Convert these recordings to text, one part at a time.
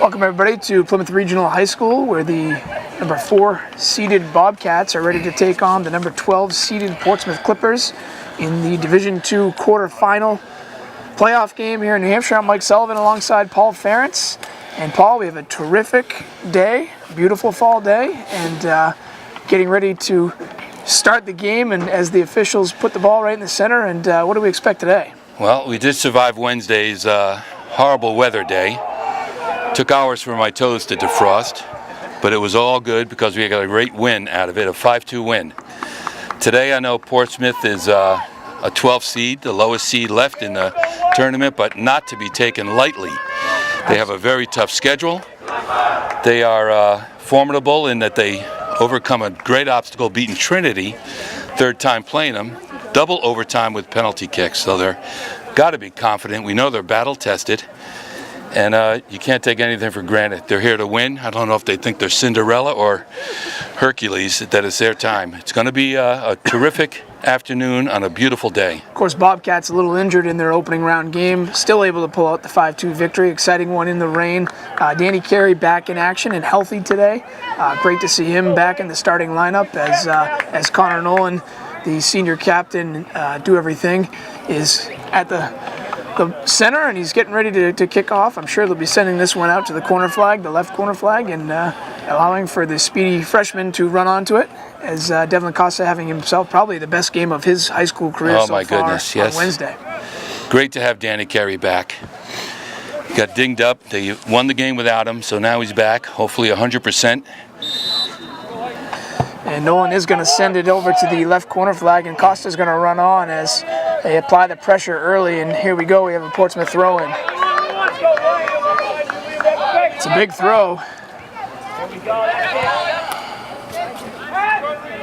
Welcome everybody to Plymouth Regional High School, where the number 4 seeded Bobcats are ready to take on the number 12 seeded Portsmouth Clippers in the Division II quarterfinal playoff game here in New Hampshire. I'm Mike Sullivan alongside Paul Ferentz. And Paul, we have a terrific day, beautiful fall day, and getting ready to start the game, and as the officials put the ball right in the center. And what do we expect today? Well, we did survive Wednesday's horrible weather day. Took hours for my toes to defrost, but it was all good because we got a great win out of it, a 5-2 win. Today I know Portsmouth is a 12 seed, the lowest seed left in the tournament, but not to be taken lightly. They have a very tough schedule. They are formidable in that they overcome a great obstacle, beating Trinity, third time playing them, double overtime with penalty kicks. So they're got to be confident. We know they're battle tested. And you can't take anything for granted. They're here to win. I don't know if they think they're Cinderella or Hercules, that it's their time. It's going to be a terrific afternoon on a beautiful day. Of course, Bobcats a little injured in their opening round game, still able to pull out the 5-2 victory. Exciting one in the rain. Danny Carey back in action and healthy today. Great to see him back in the starting lineup as Connor Nolan, the senior captain, do everything, is at the center, and he's getting ready to kick off. I'm sure they'll be sending this one out to the corner flag, the left corner flag, and allowing for the speedy freshman to run onto it, as Devlin Costa having himself probably the best game of his high school career so far on Wednesday. Great to have Danny Carey back. He got dinged up. They won the game without him, so now he's back, hopefully 100%. And Nolan is going to send it over to the left corner flag, and Costa's going to run on as they apply the pressure early. And here we go, we have a Portsmouth throw-in. It's a big throw,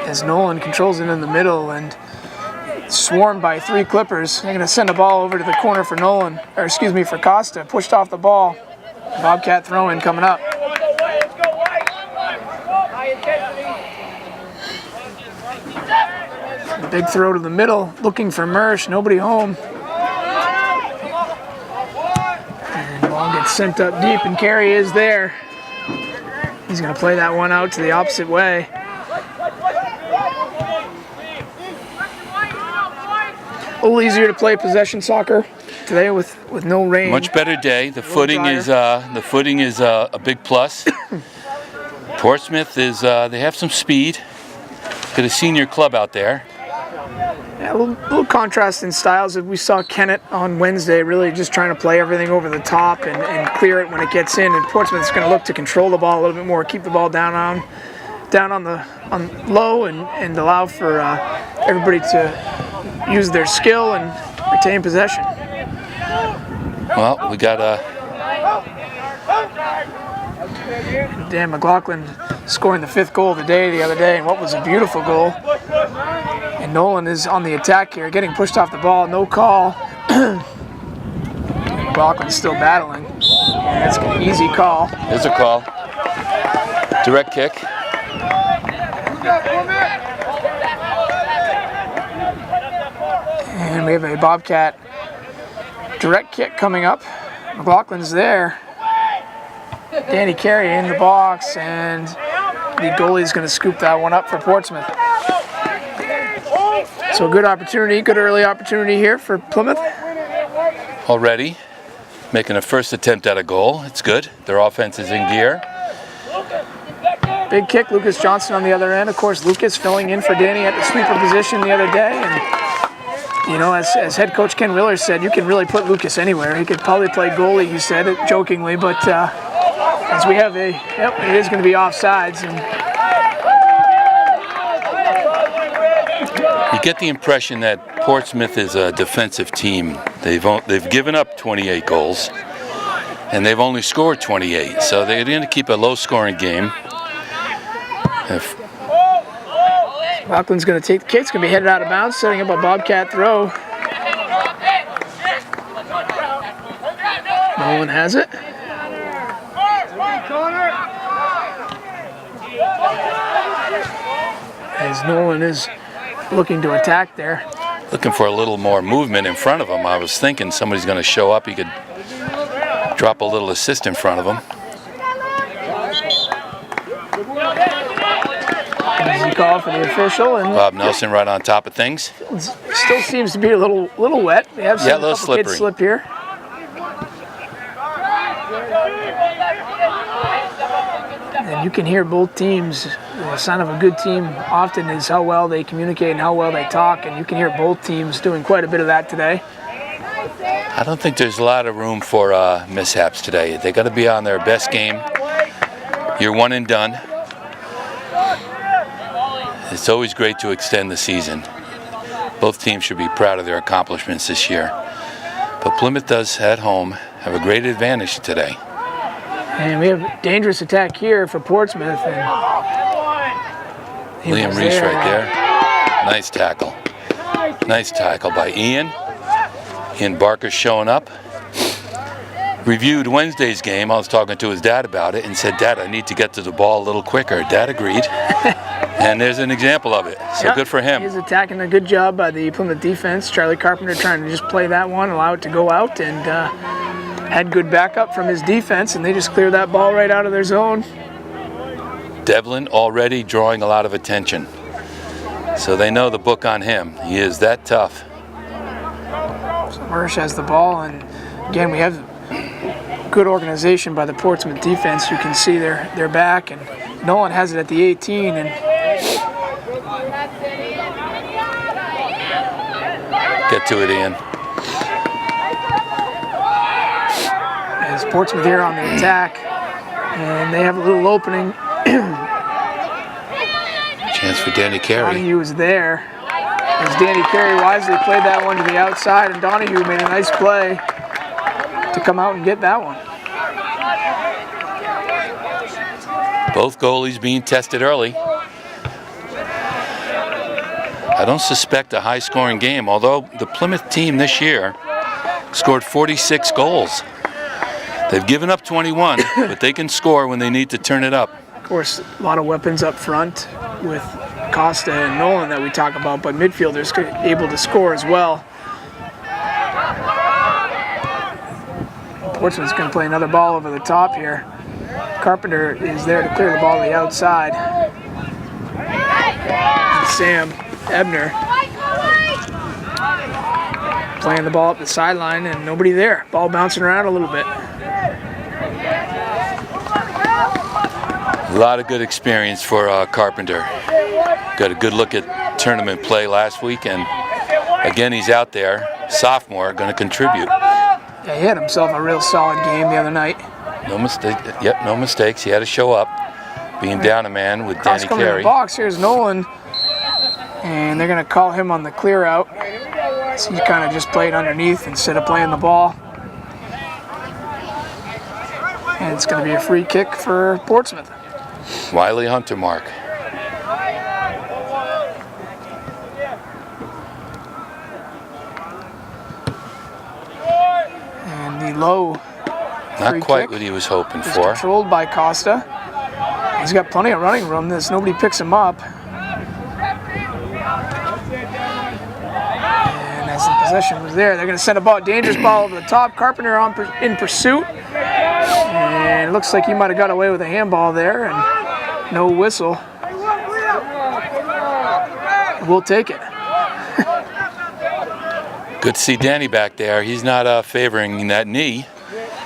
as Nolan controls it in the middle and swarmed by 3 Clippers. They're going to send the ball over to the corner for Nolan, or excuse me, for Costa. Pushed off the ball. Bobcat throw-in coming up. Big throw to the middle, looking for Mersch, nobody home. And the ball gets sent up deep, and Carey is there. He's going to play that one out to the opposite way. A little easier to play possession soccer today with no rain. Much better day. The footing is a big plus. Portsmouth is they have some speed. Got a senior club out there. Yeah, a little contrast in styles. We saw Kennett on Wednesday really just trying to play everything over the top and clear it when it gets in. And Portsmouth's going to look to control the ball a little bit more, keep the ball down on low, and allow for everybody to use their skill and retain possession. Well, we got Dan McLaughlin scoring the 5th goal of the day the other day, and what was a beautiful goal. And Nolan is on the attack here, getting pushed off the ball, no call. McLaughlin's still battling. And that's an easy call. There's a call. Direct kick. And we have a Bobcat direct kick coming up. McLaughlin's there. Danny Carey in the box, and the goalie's going to scoop that one up for Portsmouth. So good opportunity, good early opportunity here for Plymouth. Already making a first attempt at a goal. It's good. Their offense is in gear. Big kick, Lucas Johnson on the other end. Of course, Lucas filling in for Danny at the sweeper position the other day. And, you know, as head coach Ken Willer said, you can really put Lucas anywhere. He could probably play goalie, he said it jokingly, but as we have it is going to be offsides. And you get the impression that Portsmouth is a defensive team. They've given up 28 goals, and they've only scored 28. So they're going to keep a low-scoring game. Rockland's going to take the kick. It's going to be headed out of bounds, setting up a Bobcat throw. Nolan has it. As Nolan is looking to attack there. Looking for a little more movement in front of him. I was thinking somebody's going to show up. He could drop a little assist in front of him. Easy call for the official, and Bob Nelson right on top of things. still seems to be a little wet. We have seen Yeah, a a little couple kids slippery. slip here. And you can hear both teams. The sign of a good team often is how well they communicate and how well they talk, and you can hear both teams doing quite a bit of that today. I don't think there's a lot of room for mishaps today. They got to be on their best game. You're one and done. It's always great to extend the season. Both teams should be proud of their accomplishments this year. But Plymouth does, at home, have a great advantage today. And we have a dangerous attack here for Portsmouth. And Liam Reese right there. Nice tackle. Nice tackle by Ian. Ian Barker showing up. Reviewed Wednesday's game. I was talking to his dad about it and said, "Dad, I need to get to the ball a little quicker." Dad agreed. And there's an example of it. So yep, good for him. He's attacking a good job by the Plymouth defense. Charlie Carpenter trying to just play that one, allow it to go out, and had good backup from his defense, and they just cleared that ball right out of their zone. Devlin already drawing a lot of attention. So they know the book on him. He is that tough. So Mersch has the ball, and again, we have good organization by the Portsmouth defense. You can see their back, and Nolan has it at the 18, and get to it, Ian. As Portsmouth here on the attack, and they have a little opening. Chance for Danny Carey. Donahue was there. As Danny Carey wisely played that one to the outside, and Donahue made a nice play to come out and get that one. Both goalies being tested early. I don't suspect a high-scoring game, although the Plymouth team this year scored 46 goals. They've given up 21, but they can score when they need to turn it up. Of course, a lot of weapons up front with Costa and Nolan that we talk about, but midfielders able to score as well. Portsmouth's going to play another ball over the top here. Carpenter is there to clear the ball to the outside. And Sam Ebner playing the ball up the sideline, and nobody there. Ball bouncing around a little bit. A lot of good experience for Carpenter. Got a good look at tournament play last week, and again he's out there, sophomore, going to contribute. Yeah, he had himself a real solid game the other night. No mistake. Yep, no mistakes. He had to show up, being down a man with Cross Danny coming in Carey. the box. Here's Nolan, and they're going to call him on the clear out. So he kind of just played underneath instead of playing the ball. And it's going to be a free kick for Portsmouth. Wiley Hunter mark. And the low Not free quite kick what he was hoping is for. controlled by Costa. He's got plenty of running room. Nobody picks him up. And as the possession was there, they're going to send a ball, dangerous ball over the top. Carpenter in pursuit. And it looks like he might have got away with a handball there, and no whistle. We'll take it. Good to see Danny back there. He's not favoring that knee.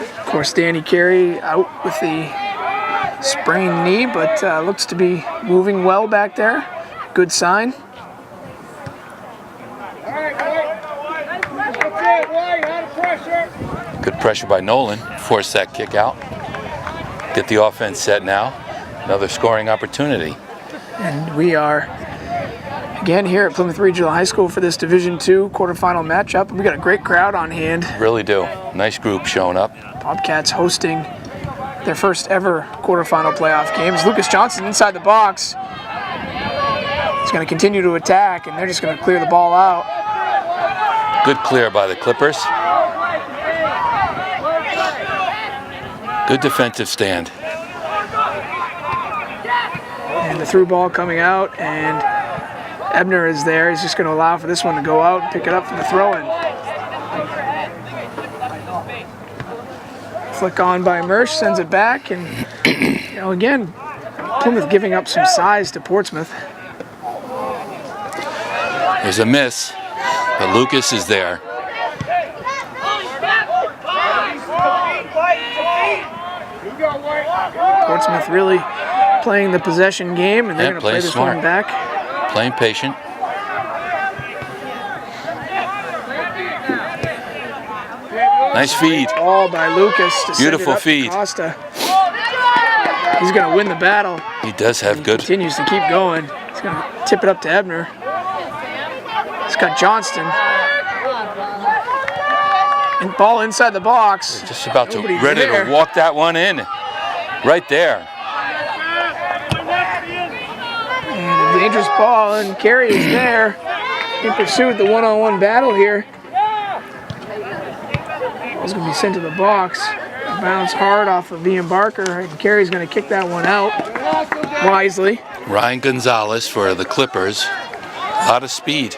Of course, Danny Carey out with the sprained knee, but looks to be moving well back there. Good sign. Good pressure by Nolan. Force that kick out. Get the offense set now. Another scoring opportunity. And we are again here at Plymouth Regional High School for this Division II quarterfinal matchup. We got a great crowd on hand. Really do. Nice group showing up. Bobcats hosting their first ever quarterfinal playoff games. Lucas Johnson inside the box. He's going to continue to attack, and they're just going to clear the ball out. Good clear by the Clippers. Good defensive stand. And the through ball coming out, and Ebner is there. He's just going to allow for this one to go out and pick it up for the throw-in. Flick on by Mersch, sends it back, and again, Plymouth giving up some size to Portsmouth. There's a miss, but Lucas is there. Portsmouth really playing the possession game, and they're going to play this smart. one back. Playing patient. Nice feed. Ball by Lucas to Beautiful send it up feed. to Costa. He's going to win the battle. He does have good. Continues to keep going. He's going to tip it up to Ebner. He's got Johnston. And ball inside the box. Just about to Nobody's ready there. to walk that one in. Right there. And a dangerous ball, and Carey is there. He pursued the one-on-one battle here. It's going to be sent to the box. Bounce hard off of Ian Barker, and Carey's going to kick that one out wisely. Ryan Gonzalez for the Clippers. A lot of speed.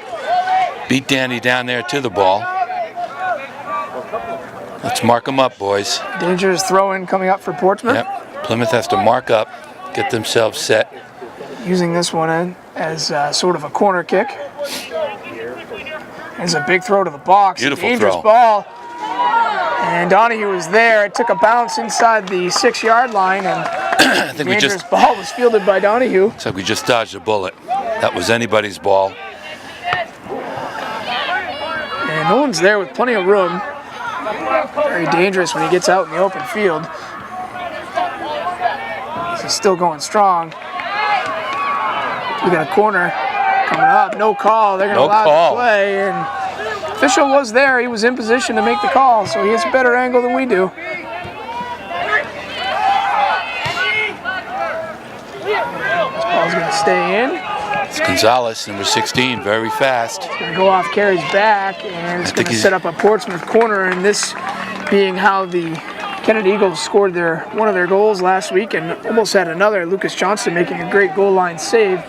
Beat Danny down there to the ball. Let's mark them up, boys. Dangerous throw-in coming up for Portsmouth. Yep. Plymouth has to mark up, get themselves set. Using this one in as sort of a corner kick. There's a big throw to the box. Beautiful Dangerous throw. ball. And Donahue was there. It took a bounce inside the 6-yard line, and I think dangerous ball was fielded by Donahue. Looks like we just dodged a bullet. That was anybody's ball. And no one's there with plenty of room. Very dangerous when he gets out in the open field. He's still going strong. We got a corner coming up. No call. They're going to allow the play. And official was there. He was in position to make the call, so he has a better angle than we do. This ball's going to stay in. It's Gonzalez, number 16, very fast. It's going to go off Carey's back, and it's going to set up a Portsmouth corner, and this being how the Kennedy Eagles scored one of their goals last week and almost had another. Lucas Johnston making a great goal line save.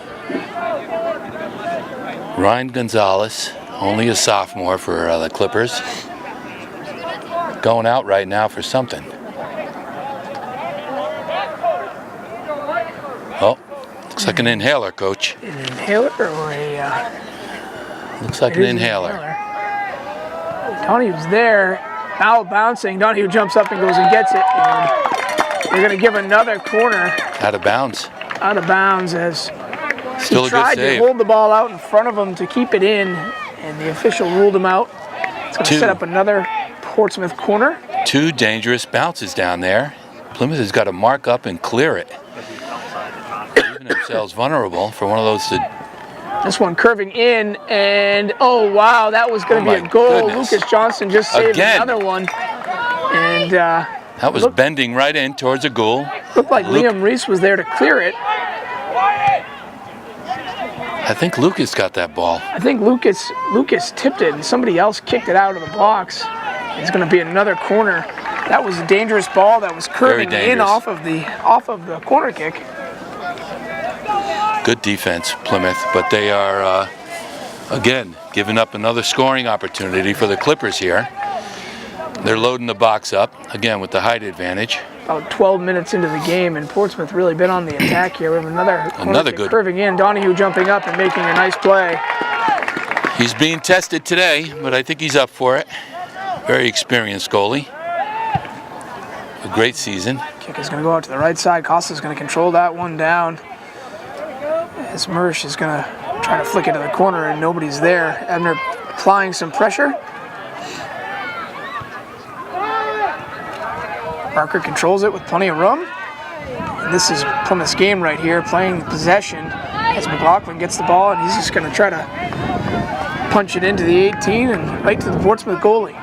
Ryan Gonzalez, only a sophomore for the Clippers. Going out right now for something. Oh, looks like an inhaler, Coach. An inhaler or a... Looks like an inhaler. Donahue's there. Foul bouncing. Donahue jumps up and goes and gets it. And they're going to give another corner. Out of bounds. Out of bounds as Still he tried to hold the ball out in front of him to keep it in, and the official ruled him out. It's going to set up another Portsmouth corner. 2 dangerous bounces down there. Plymouth has got to mark up and clear it. Leaving themselves vulnerable for one of those to... This one curving in, and oh wow, that was going to be a goal. Goodness. Lucas Johnston just saved another one. And that was bending right in towards a goal. Looked like Liam Reese was there to clear it. I think Lucas got that ball. I think Lucas tipped it, and somebody else kicked it out of the box. It's going to be another corner. That was a dangerous ball that was curving in off of the corner kick. Good defense, Plymouth, but they are, again, giving up another scoring opportunity for the Clippers here. They're loading the box up, again, with the height advantage. About 12 minutes into the game, and Portsmouth really been on the attack here. We have another good curving in. Donahue jumping up and making a nice play. He's being tested today, but I think he's up for it. Very experienced goalie. A great season. Kick is going to go out to the right side. Costa's going to control that one down. As Mersch is going to try to flick it to the corner, and nobody's there. Ebner applying some pressure. Barker controls it with plenty of room. And this is Plymouth's game right here, playing possession as McLaughlin gets the ball, and he's just going to try to punch it into the 18 and right to the Portsmouth goalie.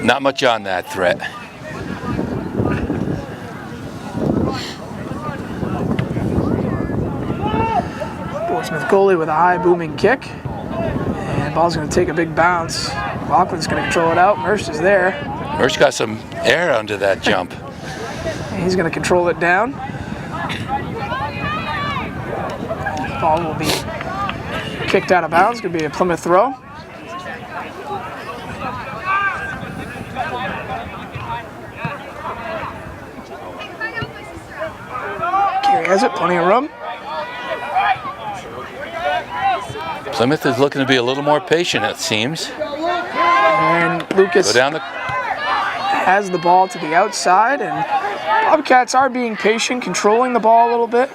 Not much on that threat. Portsmouth goalie with a high booming kick. And ball's going to take a big bounce. McLaughlin's going to control it out. Mersch is there. Mersch got some air under that jump. He's going to control it down. Ball will be kicked out of bounds. Going to be a Plymouth throw. Carey has it, plenty of room. Plymouth is looking to be a little more patient, it seems. And Lucas Go down the... has the ball to the outside, and Bobcats are being patient, controlling the ball a little bit,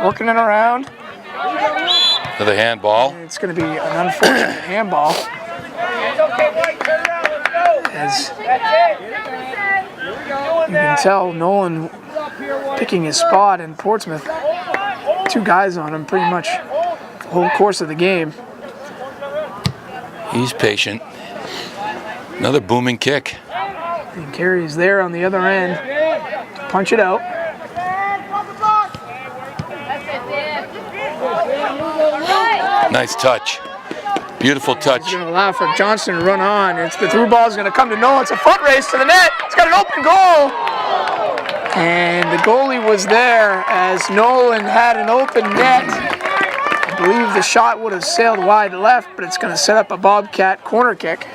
working it around. Another handball. And it's going to be an unfortunate handball. As you can tell, Nolan picking his spot in Portsmouth. 2 guys on him pretty much the whole course of the game. He's patient. Another booming kick. And Carey's there on the other end to punch it out. Nice touch. Beautiful touch. He's going to allow for Johnson to run on. It's the through ball is going to come to Nolan. It's a foot race to the net. It's got an open goal. And the goalie was there as Nolan had an open net. I believe the shot would have sailed wide left, but it's going to set up a Bobcat corner kick.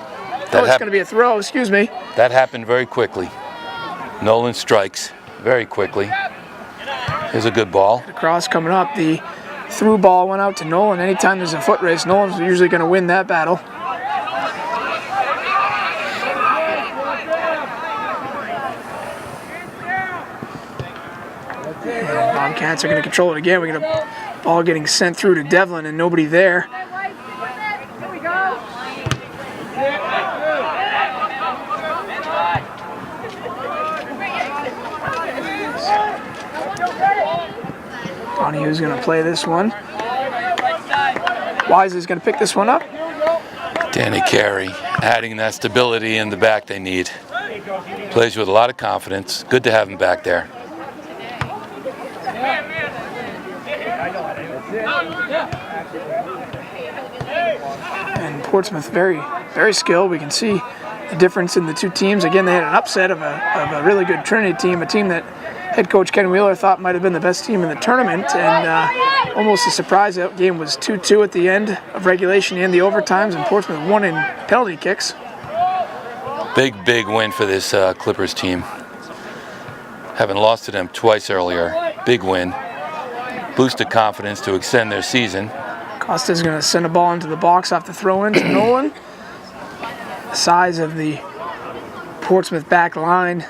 It's going to be a throw, excuse me. That happened very quickly. Nolan strikes very quickly. Here's a good ball. The cross coming up. The through ball went out to Nolan. Anytime there's a foot race, Nolan's usually going to win that battle. And Bobcats are going to control it again. We got a ball getting sent through to Devlin and nobody there. Donahue's going to play this one. Wisely's going to pick this one up. Danny Carey adding that stability in the back they need. Plays with a lot of confidence. Good to have him back there. And Portsmouth very, very skilled. We can see the difference in the 2 teams. Again, they had an upset of a really good Trinity team, a team that head coach Ken Wheeler thought might have been the best team in the tournament, and almost a surprise. That game was 2-2 at the end of regulation and the overtimes, and Portsmouth won in penalty kicks. Big win for this Clippers team. Having lost to them twice earlier, big win. Boosted confidence to extend their season. Costa's going to send a ball into the box off the throw-in to Nolan. The size of the Portsmouth back line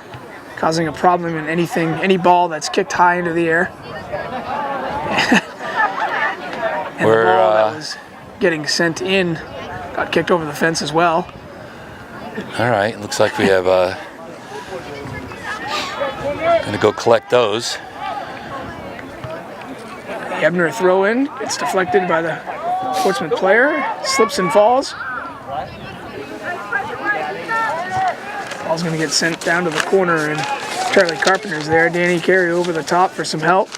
causing a problem in any ball that's kicked high into the air. And the ball that was getting sent in got kicked over the fence as well. All right, looks like we have going to go collect those. The Ebner throw-in gets deflected by the Portsmouth player, slips and falls. Ball's going to get sent down to the corner, and Charlie Carpenter's there. Danny Carey over the top for some help.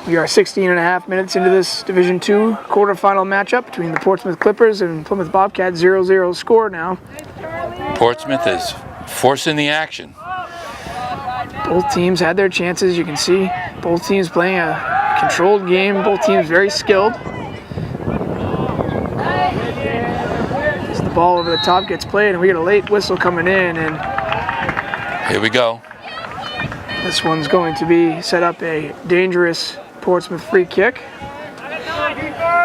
We are 16.5 minutes into this Division II quarterfinal matchup between the Portsmouth Clippers and Plymouth Bobcats. 0-0 score now. Portsmouth is forcing the action. Both teams had their chances. You can see both teams playing a controlled game. Both teams very skilled. As the ball over the top gets played, and we get a late whistle coming in, and here we go. This one's going to be set up a dangerous Portsmouth free kick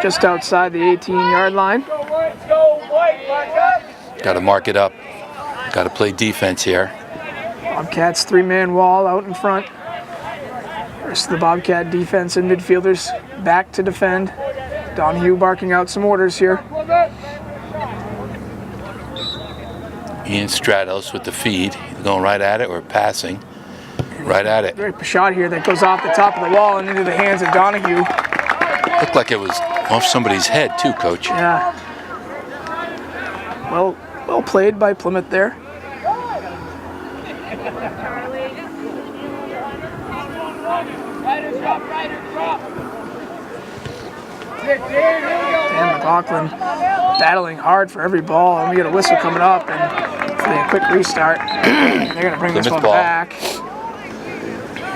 just outside the 18-yard line. Got to mark it up. Got to play defense here. Bobcats 3-man wall out in front. Rest of the Bobcat defense and midfielders back to defend. Donahue barking out some orders here. Ian Stratos with the feed. Going right at it or passing. Right at it. Great shot here that goes off the top of the wall and into the hands of Donahue. Looked like it was off somebody's head too, Coach. Yeah. Well played by Plymouth there. Dan McLaughlin battling hard for every ball, and we get a whistle coming up, and hopefully a quick restart. They're going to bring this one back.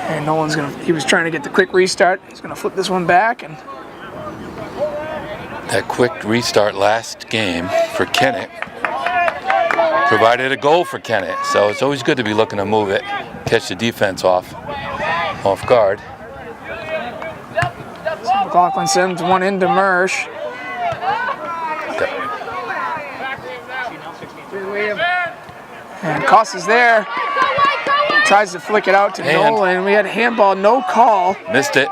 And Nolan's he was trying to get the quick restart. He's going to flip this one back. And that quick restart last game for Kennett provided a goal for Kennett. So it's always good to be looking to move it, catch the defense off. off guard. So McLaughlin sends one into Mersch. And Costa's there. Tries to flick it out to Nolan. We had handball, no call. Missed it.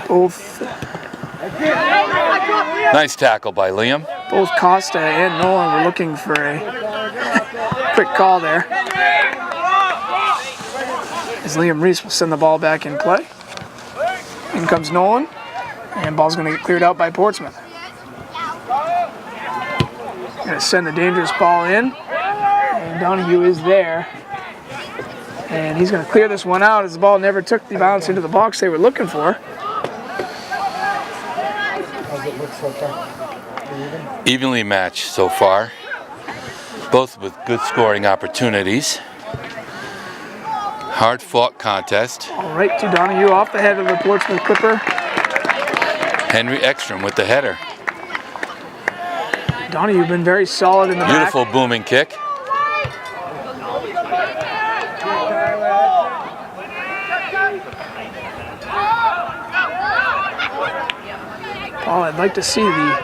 Both. Nice tackle by Liam. Both Costa and Nolan were looking for a quick call there. As Liam Reese will send the ball back in play. In comes Nolan. And ball's going to get cleared out by Portsmouth. Going to send the dangerous ball in. And Donahue is there. And he's going to clear this one out as the ball never took the bounce into the box they were looking for. Evenly matched so far. Both with good scoring opportunities. Hard-fought contest. All right to Donahue off the head of the Portsmouth Clipper. Henry Ekstrom with the header. Donahue been very solid in the Beautiful back. booming kick. Paul, I'd like to see the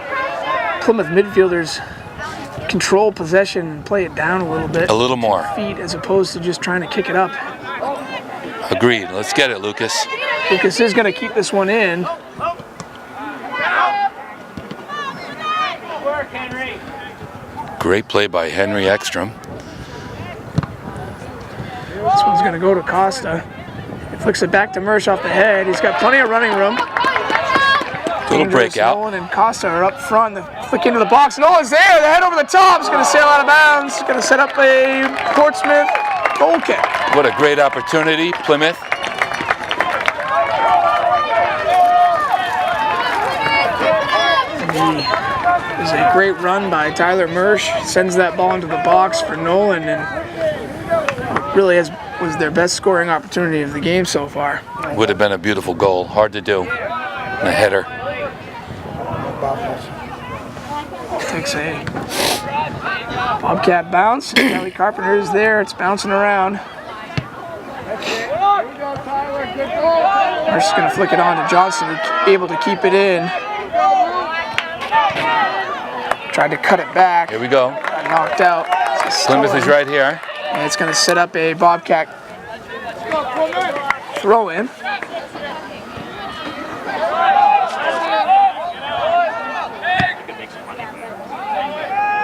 Plymouth midfielders control possession and play it down a little bit. A little more. Feet as opposed to just trying to kick it up. Agreed. Let's get it, Lucas. Lucas is going to keep this one in. Great play by Henry Ekstrom. This one's going to go to Costa. He flicks it back to Mersch off the head. He's got plenty of running room. Little breakout. Nolan and Costa are up front. The flick into the box. Nolan's there. The head over the top. He's going to sail out of bounds. He's going to set up a Portsmouth goal kick. What a great opportunity, Plymouth. There's a great run by Tyler Mersch. Sends that ball into the box for Nolan, and really was their best scoring opportunity of the game so far. Would have been a beautiful goal. Hard to do. And a header. Takes a Bobcat bounce. Kelly Carpenter is there. It's bouncing around. Mersch's going to flick it on to Johnson, able to keep it in. Tried to cut it back. Here we go. Got knocked out. Plymouth is right here. And it's going to set up a Bobcat throw in.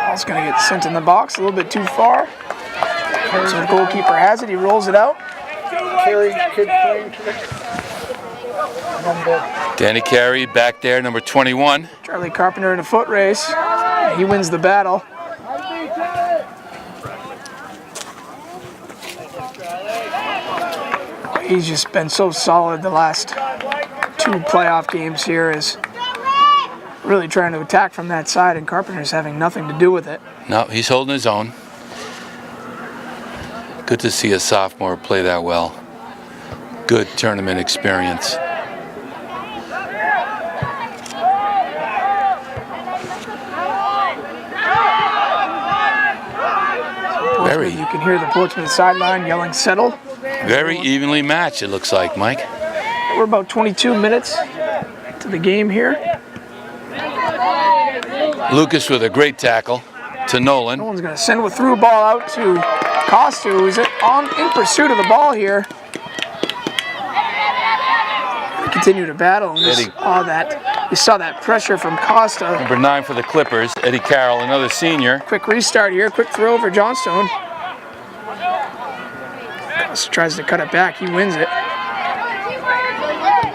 Ball's going to get sent in the box a little bit too far. So the goalkeeper has it. He rolls it out. Danny Carey back there, number 21. Charlie Carpenter in a foot race. He wins the battle. He's just been so solid the last two playoff games here, is really trying to attack from that side, and Carpenter's having nothing to do with it. No, he's holding his own. Good to see a sophomore play that well. Good tournament experience. You can hear the Portsmouth sideline yelling settle. Very evenly matched, it looks like, Mike. We're about 22 minutes to the game here. Lucas with a great tackle to Nolan. Nolan's going to send a through ball out to Costa, who's in pursuit of the ball here. They continue to battle, and you saw that pressure from Costa. Number 9 for the Clippers, Eddie Carroll, another senior. Quick restart here, quick throw for Johnstone. Costa tries to cut it back, he wins it.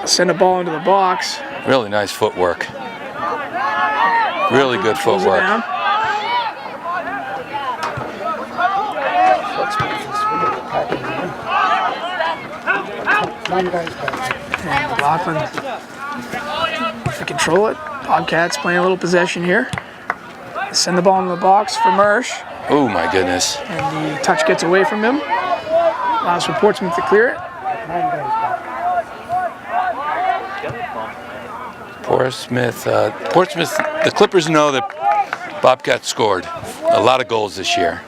Send a ball into the box. Really nice footwork. Really good footwork. And McLaughlin to control it. Bobcats playing a little possession here. Send the ball into the box for Mersch. Oh my goodness. And the touch gets away from him. Allows for Portsmouth to clear it. Portsmouth, the Clippers know that Bobcats scored a lot of goals this year.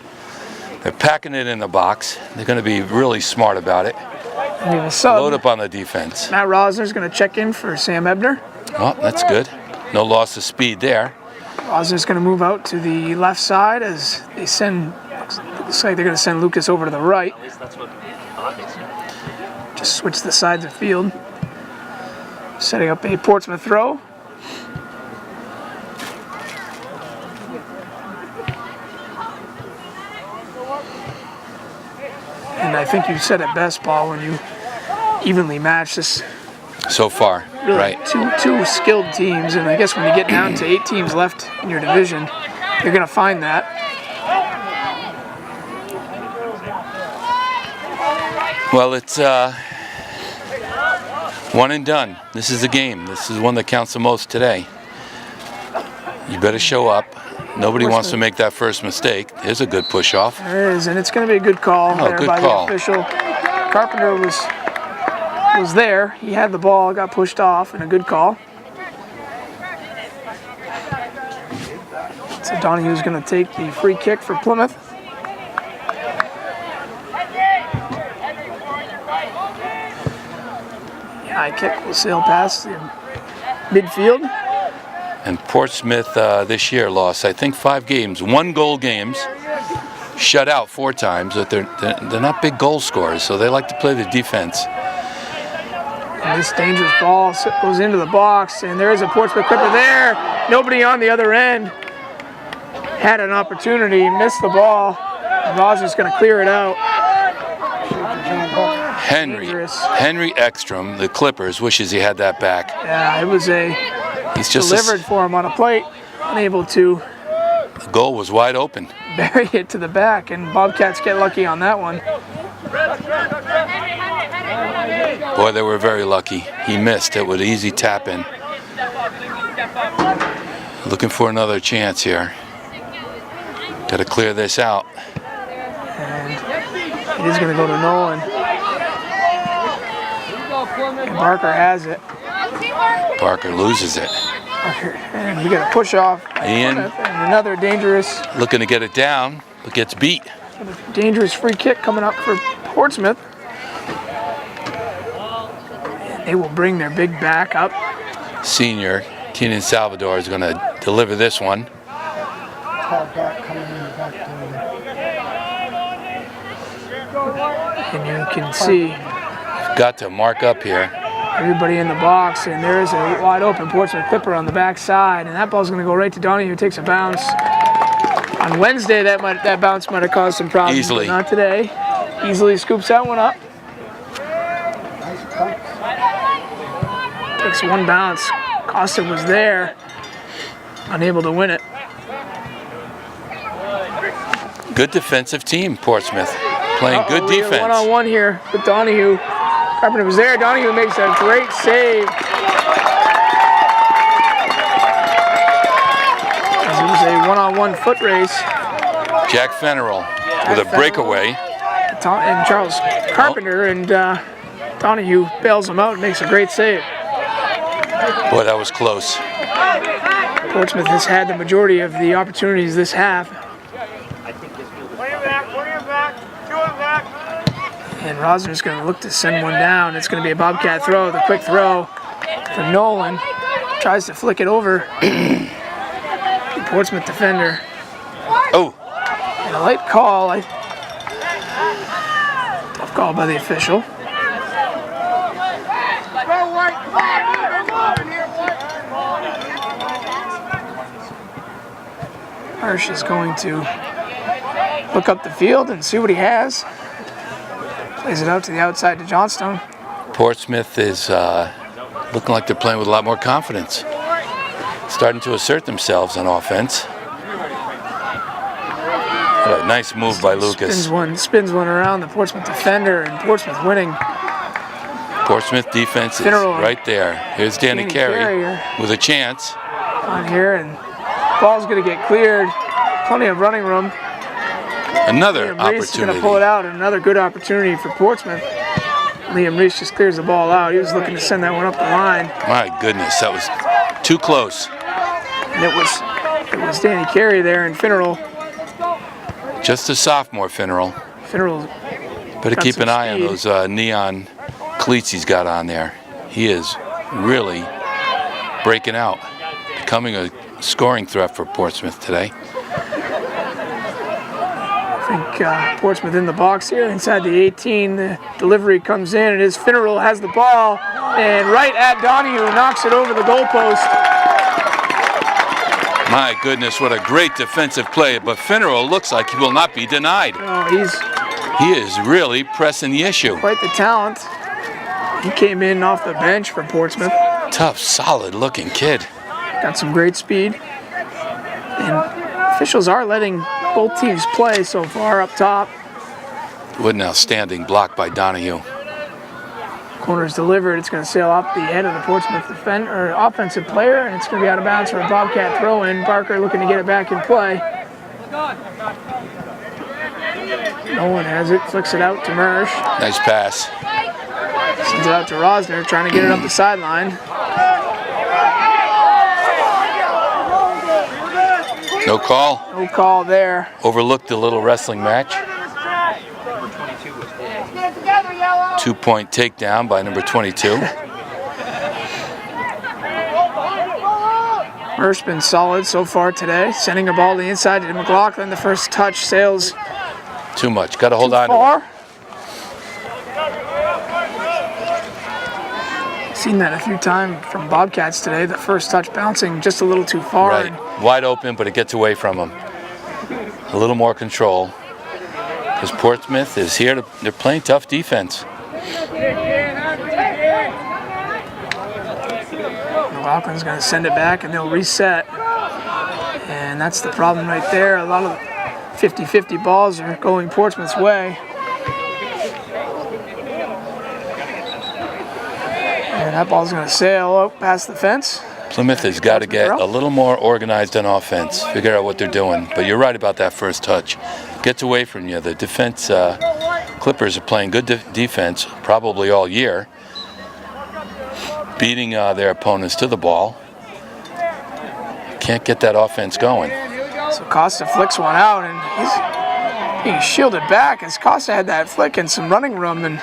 They're packing it in the box. They're going to be really smart about it. And we have a sub. Load up on the defense. Matt Rosner's going to check in for Sam Ebner. Oh, that's good. No loss of speed there. Rosner's going to move out to the left side as they send. Looks like they're going to send Lucas over to the right. Just switch the sides of the field. Setting up a Portsmouth throw. And I think you said it best, Paul, when you evenly match this. So far, Really, right. two skilled teams, and I guess when you get down to 8 teams left in your division, you're going to find that. Well, it's one and done. This is the game. This is one that counts the most today. You better show up. Nobody wants to make that first mistake. There's a good push-off. There is, and it's going to be a good call there good by call. the official. Carpenter was there. He had the ball, got pushed off, and a good call. So Donahue's going to take the free kick for Plymouth. High kick will sail past the midfield. And Portsmouth this year lost, I think, 5 games, 1-goal games, shut out 4 times, but they're not big goal scorers, so they like to play the defense. And this dangerous ball goes into the box, and there is a Portsmouth Clipper there. Nobody on the other end had an opportunity, missed the ball. Rosner's going to clear it out. Henry Ekstrom, the Clippers, wishes he had that back. Yeah, it was He's just delivered for him on a plate, unable to the goal was wide open. bury it to the back, and Bobcats get lucky on that one. Boy, they were very lucky. He missed it with an easy tap in. Looking for another chance here. Got to clear this out. And it is going to go to Nolan. And Barker has it. Barker loses it. And we get a push off. Ian. And another dangerous. Looking to get it down, but gets beat. Dangerous free kick coming up for Portsmouth. And they will bring their big back up. Senior, Keenan Salvador, is going to deliver this one. And you can see Got to mark up here. everybody in the box, and there is a wide open Portsmouth Clipper on the back side, and that ball's going to go right to Donahue, who takes a bounce. On Wednesday, that bounce might have caused some problems. Easily. But not today. Easily scoops that one up. Takes one bounce. Costa was there, unable to win it. Good defensive team, Portsmouth. Playing good We have defense. one-on-one here with Donahue. Carpenter was there. Donahue makes a great save. As it was a one-on-one foot race. Jack Fennerell with a breakaway. And Charles Carpenter and Donahue bails him out and makes a great save. Boy, that was close. Portsmouth has had the majority of the opportunities this half. And Rosner's going to look to send one down. It's going to be a Bobcat throw, the quick throw for Nolan. Tries to flick it over. The Portsmouth defender. Oh, And a late call. Tough call by the official. Hirsch is going to look up the field and see what he has. Plays it out to the outside to Johnstone. Portsmouth is looking like they're playing with a lot more confidence. Starting to assert themselves on offense. What a nice move by Lucas. Spins one around the Portsmouth defender, and Portsmouth winning. Portsmouth defense is Fennerell. right there. Here's Danny Carey with a chance. On here, and ball's going to get cleared. Plenty of running room. Another Liam Reese is going to pull opportunity. it out, and another good opportunity for Portsmouth. Liam Reese just clears the ball out. He was looking to send that one up the line. My goodness, that was too close. And it was Danny Carey there, and Finnerl Just a sophomore, Finneral. Finneral. Better keep an eye on those neon cleats he's got on there. He is really breaking out, becoming a scoring threat for Portsmouth today. I think Portsmouth in the box here, inside the 18. The delivery comes in, and as Finneral has the ball, and right at Donahue, knocks it over the goalpost. My goodness, what a great defensive play, but Finneral looks like he will not be denied. Oh, He is really pressing the issue. quite the talent. He came in off the bench for Portsmouth. Tough, solid-looking kid. Got some great speed. And officials are letting both teams play so far up top. What an outstanding block by Donahue. Corner's delivered. It's going to sail off the head of the Portsmouth offensive player, and it's going to be out of bounds for a Bobcat throw-in. Barker looking to get it back in play. Nolan has it, flicks it out to Mersch. Nice pass. Sends it out to Rosner, trying to get it up the sideline. No call. No call there. Overlooked the little wrestling match. 2-point takedown by number 22. Mersch's been solid so far today, sending a ball to the inside to McLaughlin. The first touch sails Too much. Got to hold too on to far. Seen that a few times from Bobcats today. The first touch bouncing just a little too far. Right. Wide open, but it gets away from him. A little more control. Because Portsmouth is here. They're playing tough defense. McLaughlin's going to send it back, and they'll reset. And that's the problem right there. A lot of 50-50 balls are going Portsmouth's way. And that ball's going to sail up past the fence. Plymouth has got to get a little more organized on offense, figure out what they're doing. But you're right about that first touch. Gets away from you. The defense, Clippers are playing good defense probably all year, beating their opponents to the ball. Can't get that offense going. So Costa flicks one out, and he's being shielded back as Costa had that flick and some running room. And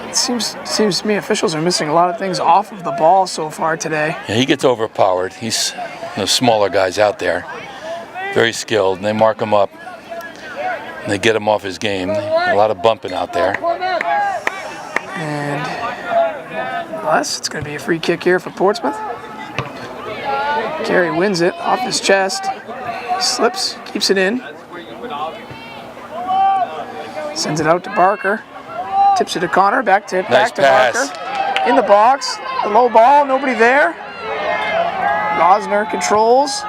it seems to me officials are missing a lot of things off of the ball so far today. Yeah, he gets overpowered. He's the smaller guys out there, very skilled, and they mark him up. And they get him off his game. A lot of bumping out there. And unless it's going to be a free kick here for Portsmouth. Carey wins it off his chest. He slips, keeps it in. Sends it out to Barker. Tips it to Connor. Back to pass. Barker. In the box. The low ball. Nobody there. Rosner controls.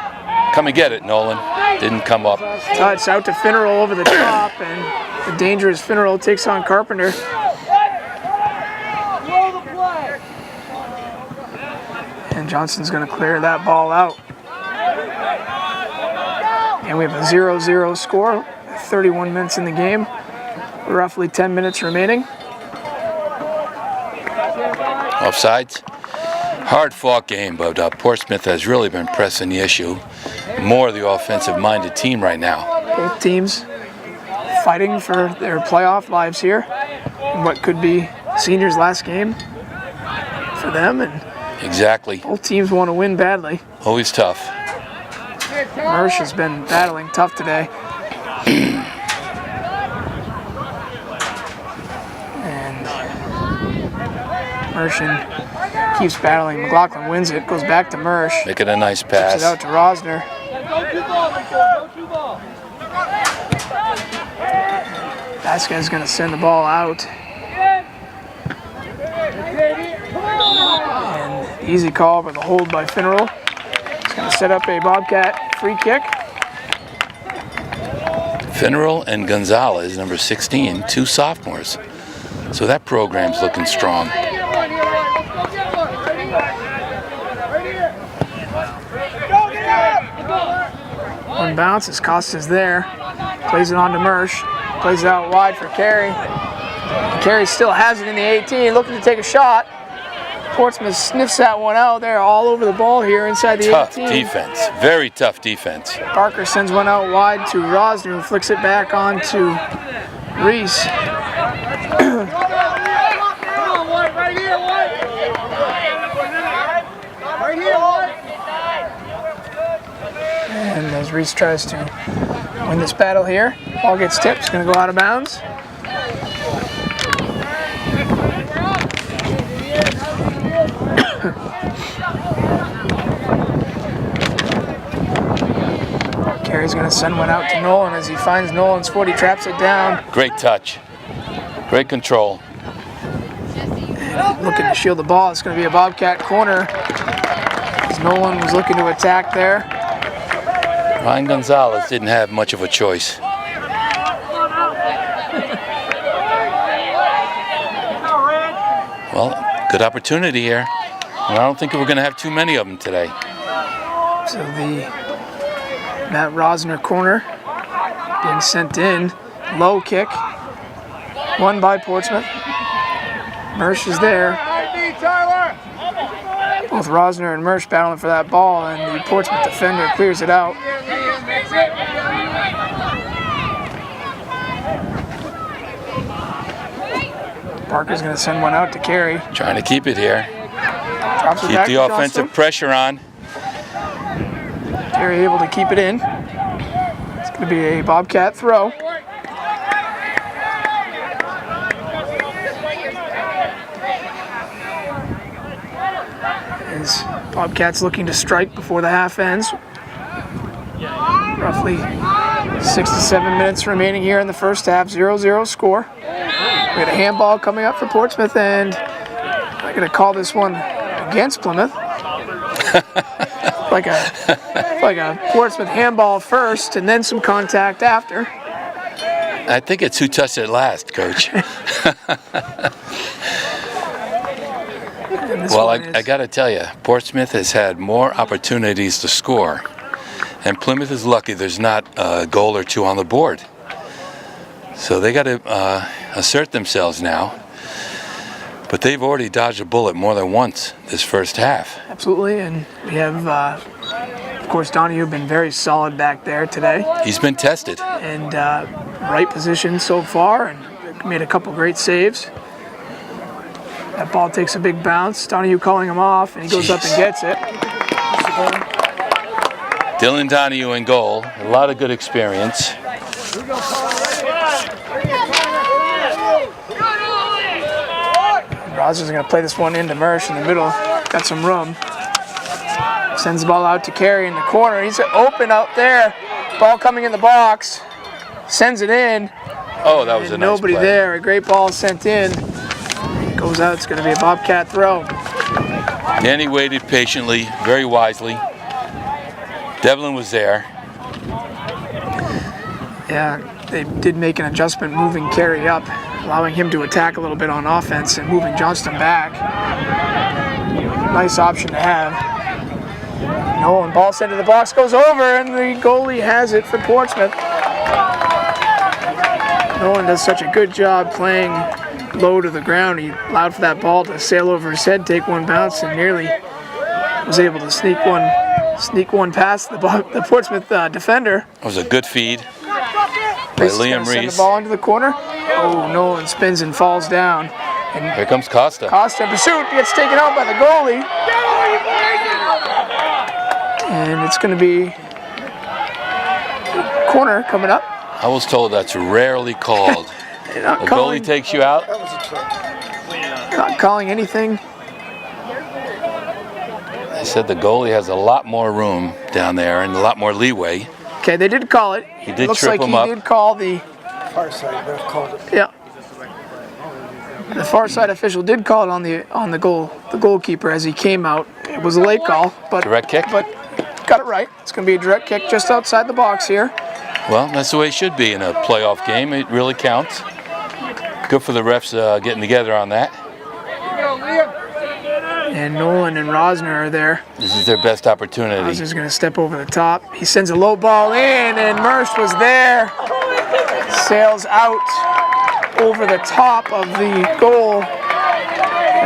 Come and get it, Nolan. Didn't come up. Touch out to Finneral over the top, and the dangerous Finneral takes on Carpenter. And Johnson's going to clear that ball out. And we have a 0-0 score, 31 minutes in the game, roughly 10 minutes remaining. Offsides. Hard-fought game, but Portsmouth has really been pressing the issue. More the offensive-minded team right now. Both teams fighting for their playoff lives here in what could be seniors' last game for them. And exactly. both teams want to win badly. Always tough. Mersch has been battling tough today. And Mersch keeps battling. McLaughlin wins it, goes back to Mersch. Make it a nice Tips pass. it out to Rosner. Vasquez is going to send the ball out. And easy call for the hold by Finneral. He's going to set up a Bobcat free kick. Finneral and Gonzalez, number 16, two sophomores. So that program's looking strong. One bounce as Costa's there. Plays it on to Mersch. Plays it out wide for Carey. Carey still has it in the 18, looking to take a shot. Portsmouth sniffs that one out. They're all over the ball here inside the 18. Tough defense. Very tough defense. Barker sends one out wide to Rosner, who flicks it back on to Reese. And as Reese tries to win this battle here, ball gets tipped, it's going to go out of bounds. Carey's going to send one out to Nolan. As he finds Nolan's foot, he traps it down. Great touch. Great control. Looking to shield the ball. It's going to be a Bobcat corner. As Nolan was looking to attack there. Ryan Gonzalez didn't have much of a choice. Well, good opportunity here. And I don't think we're going to have too many of them today. So the Matt Rosner corner being sent in. Low kick. Won by Portsmouth. Mersch is there. Both Rosner and Mersch battling for that ball, and the Portsmouth defender clears it out. Parker's going to send one out to Carey. Trying to keep it here. Drops it Keep back the to offensive Johnston. pressure on. Carey able to keep it in. It's going to be a Bobcat throw. As Bobcats looking to strike before the half ends. Roughly 6 to 7 minutes remaining here in the first half. 0-0 score. We had a handball coming up for Portsmouth, and I'm going to call this one against Plymouth. like a Portsmouth handball first, and then some contact after. I think it's who touched it last, Coach. Well, I got to tell you, Portsmouth has had more opportunities to score, and Plymouth is lucky there's not a goal or two on the board. So they got to assert themselves now. But they've already dodged a bullet more than once this first half. Absolutely, and we have, of course, Donahue been very solid back there today. He's been tested. And right position so far, and made a couple great saves. That ball takes a big bounce. Donahue calling him off, and he goes up and gets it. Dylan Donahue in goal. A lot of good experience. Rogers is going to play this one into Mersch in the middle. Got some room. Sends the ball out to Carey in the corner. He's open out there. Ball coming in the box. Sends it in. Oh, that was a nice nobody play. there. A great ball sent in. Goes out. It's going to be a Bobcat throw. Danny waited patiently, very wisely. Devlin was there. Yeah, they did make an adjustment moving Carey up, allowing him to attack a little bit on offense and moving Johnston back. Nice option to have. Nolan, ball sent to the box, goes over, and the goalie has it for Portsmouth. Nolan does such a good job playing low to the ground. He allowed for that ball to sail over his head, take one bounce, and nearly was able to sneak one past the Portsmouth defender. It was a good feed by Reese is Liam gonna send Reese. the ball into the corner. Oh, Nolan spins and falls down. And Here comes Costa. Costa in pursuit, gets taken out by the goalie. And it's going to be corner coming up. I was told that's rarely called. They're not The calling, goalie takes you out. not calling anything. They said the goalie has a lot more room down there and a lot more leeway. Okay, they did call it. He did Looks trip like him he up. did call the Far side ref called it. yeah. The far side official did call it on the goalkeeper as he came out. It was a late call, but Direct kick? But got it right. It's going to be a direct kick just outside the box here. Well, that's the way it should be in a playoff game. It really counts. Good for the refs getting together on that. And Nolan and Rosner are there. This is their best opportunity. Rosner's going to step over the top. He sends a low ball in, and Mersch was there. Sails out over the top of the goal.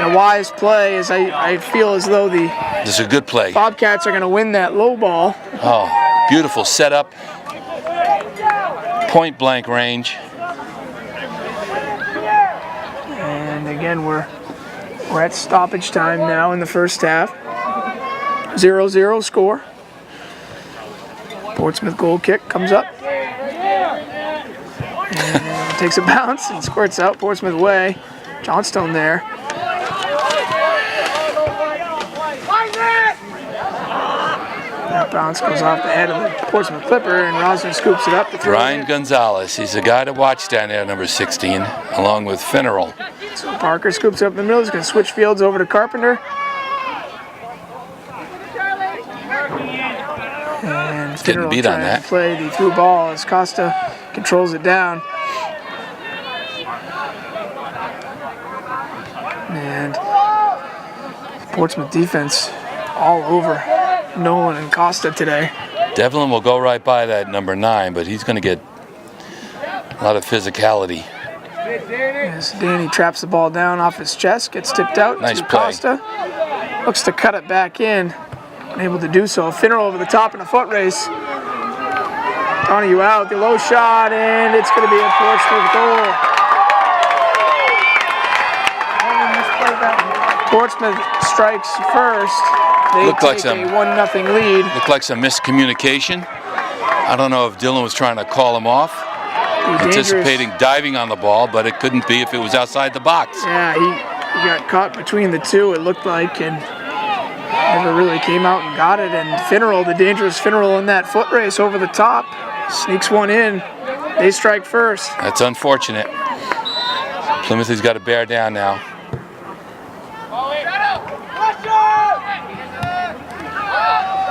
And a wise play, as I feel as though the This is a good play. Bobcats are going to win that low ball. Oh, beautiful setup. Point blank range. And again, we're at stoppage time now in the first half. 0-0 score. Portsmouth goal kick comes up. And takes a bounce and squirts out Portsmouth way. Johnstone there. That bounce goes off the head of the Portsmouth Clipper, and Rosner scoops it up to throw. Ryan Gonzalez, he's the guy to watch down there, number 16, along with Finneral. So Parker scoops it up in the middle. He's going to switch fields over to Carpenter. And Getting Finneral beat on trying that. to play the through ball as Costa controls it down. And Portsmouth defense all over Nolan and Costa today. Devlin will go right by that number 9, but he's going to get a lot of physicality. As Danny traps the ball down off his chest, gets tipped out Nice to play. Costa. Looks to cut it back in. Unable to do so. Finneral over the top in a foot race. Donahue out, the low shot, and it's going to be a Portsmouth goal. Portsmouth strikes first. They Looked like take some- a 1-0 lead. Looked like some miscommunication. I don't know if Dylan was trying to call him off, anticipating diving on the ball, but it couldn't be if it was outside the box. Yeah, he got caught between the two, it looked like, and never really came out and got it. And Finneral, the dangerous Finneral in that foot race over the top, sneaks one in. They strike first. That's unfortunate. Plymouth has got to bear down now.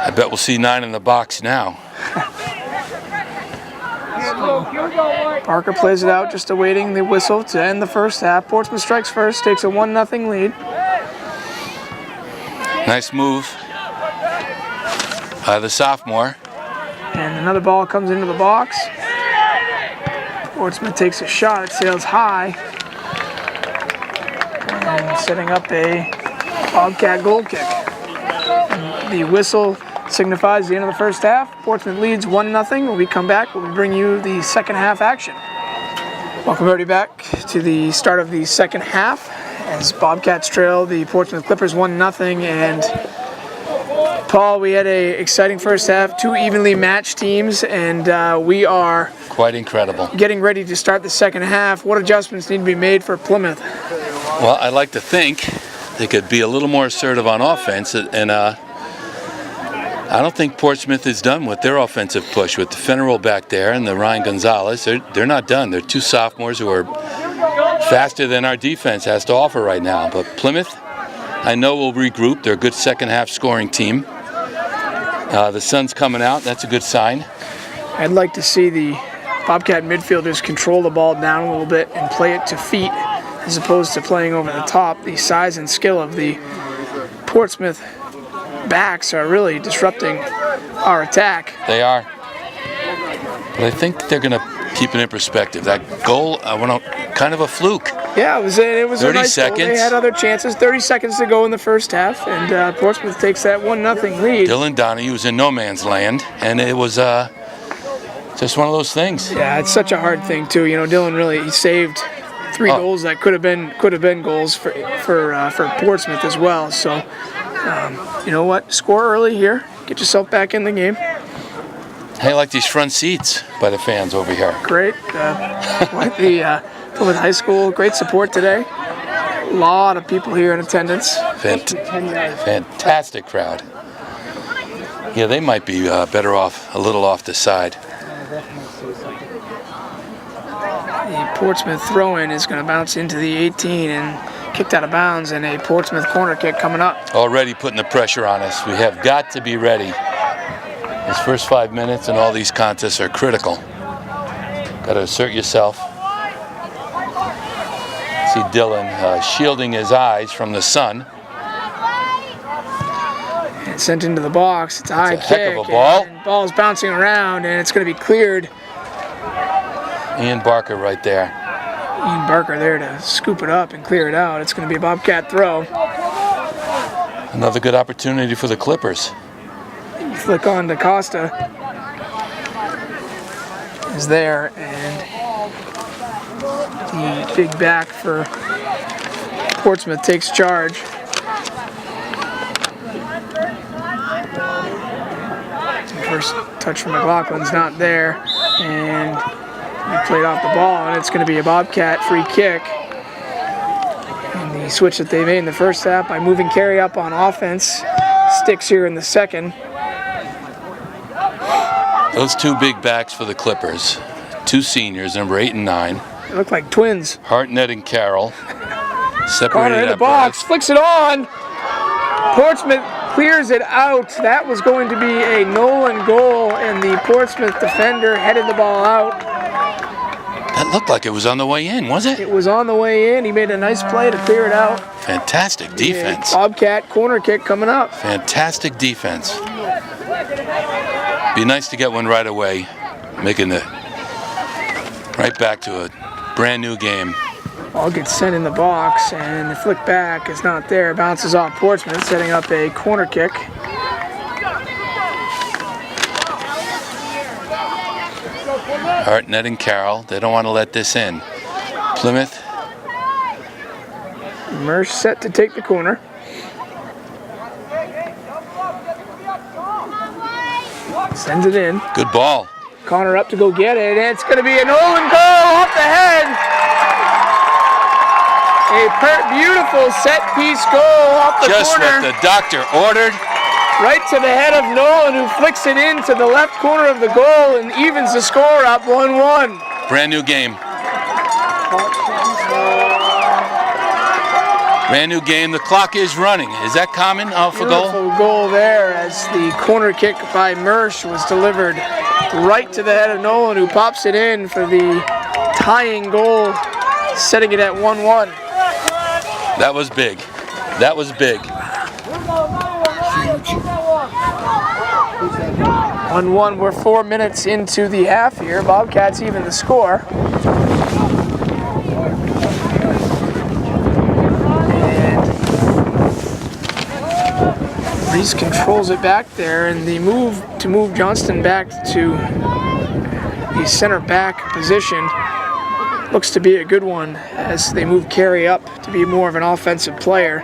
I bet we'll see 9 in the box now. Parker plays it out, just awaiting the whistle to end the first half. Portsmouth strikes first, takes a 1-0 lead. Nice move by the sophomore. And another ball comes into the box. Portsmouth takes a shot, it sails high. And setting up a Bobcat goal kick. And the whistle signifies the end of the first half. Portsmouth leads 1-0. When we come back, we'll bring you the second half action. Welcome everybody back to the start of the second half as Bobcats trail the Portsmouth Clippers 1-0. And Paul, we had an exciting first half, 2 evenly matched teams, and we are Quite incredible. getting ready to start the second half. What adjustments need to be made for Plymouth? Well, I'd like to think they could be a little more assertive on offense, and I don't think Portsmouth is done with their offensive push with the Finneral back there and the Ryan Gonzalez. They're not done. They're 2 sophomores who are faster than our defense has to offer right now. But Plymouth, I know, will regroup. They're a good second half scoring team. The sun's coming out. That's a good sign. I'd like to see the Bobcat midfielders control the ball down a little bit and play it to feet as opposed to playing over the top. The size and skill of the Portsmouth backs are really disrupting our attack. They are. But I think they're going to keep it in perspective. That goal, kind of a fluke. Yeah, it was a 30 nice goal. They seconds. had other chances. 30 seconds to go in the first half, and Portsmouth takes that 1-0 lead. Dylan Donahue was in no man's land, and it was just one of those things. Yeah, it's such a hard thing too. You know, Dylan he saved 3 goals that could have been goals for Portsmouth as well. So, you know what? Score early here. Get yourself back in the game. I like these front seats by the fans over here. Great. Like the Plymouth High School, great support today. A lot of people here in attendance. Fantastic crowd. Yeah, they might be better off a little off the side. The Portsmouth throw-in is going to bounce into the 18 and kicked out of bounds, and a Portsmouth corner kick coming up. Already putting the pressure on us. We have got to be ready. These first 5 minutes and all these contests are critical. Got to assert yourself. See Dylan shielding his eyes from the sun. And sent into the box. It's a high That's a kick. heck of a ball. And ball's bouncing around, and it's going to be cleared. Ian Barker right there. Ian Barker there to scoop it up and clear it out. It's going to be a Bobcat throw. Another good opportunity for the Clippers. Flick on to Costa. Is there, and the big back for Portsmouth takes charge. First touch from McLaughlin's not there, and he played off the ball, and it's going to be a Bobcat free kick. And the switch that they made in the first half by moving Carey up on offense sticks here in the second. Those two big backs for the Clippers, two seniors, number 8 and 9. They look like twins. Hartnett and Carroll. Separated Connor in the box, flicks it on. Portsmouth clears it out. That was going to be a Nolan goal, and the Portsmouth defender headed the ball out. That looked like it was on the way in, was it? It was on the way in. He made a nice play to clear it out. Fantastic defense. Bobcat corner kick coming up. Fantastic defense. Be nice to get one right away, making it right back to a brand new game. Ball gets sent in the box, and the flick back is not there. Bounces off Portsmouth, setting up a corner kick. Hartnett and Carroll, they don't want to let this in. Plymouth. Mersch set to take the corner. Sends it in. Good ball. Connor up to go get it, and it's going to be a Nolan goal off the head. A beautiful set-piece goal off the Just corner. what the doctor ordered. Right to the head of Nolan, who flicks it into the left corner of the goal and evens the score up 1-1. Brand new game. Brand new game. The clock is running. Is that common for goal? Beautiful goal there as the corner kick by Mersch was delivered right to the head of Nolan, who pops it in for the tying goal, setting it at 1-1. That was big. That was big. 1-1. We're 4 minutes into the half here. Bobcats even the score. And Reese controls it back there, and the move to move Johnston back to the center back position looks to be a good one as they move Carey up to be more of an offensive player.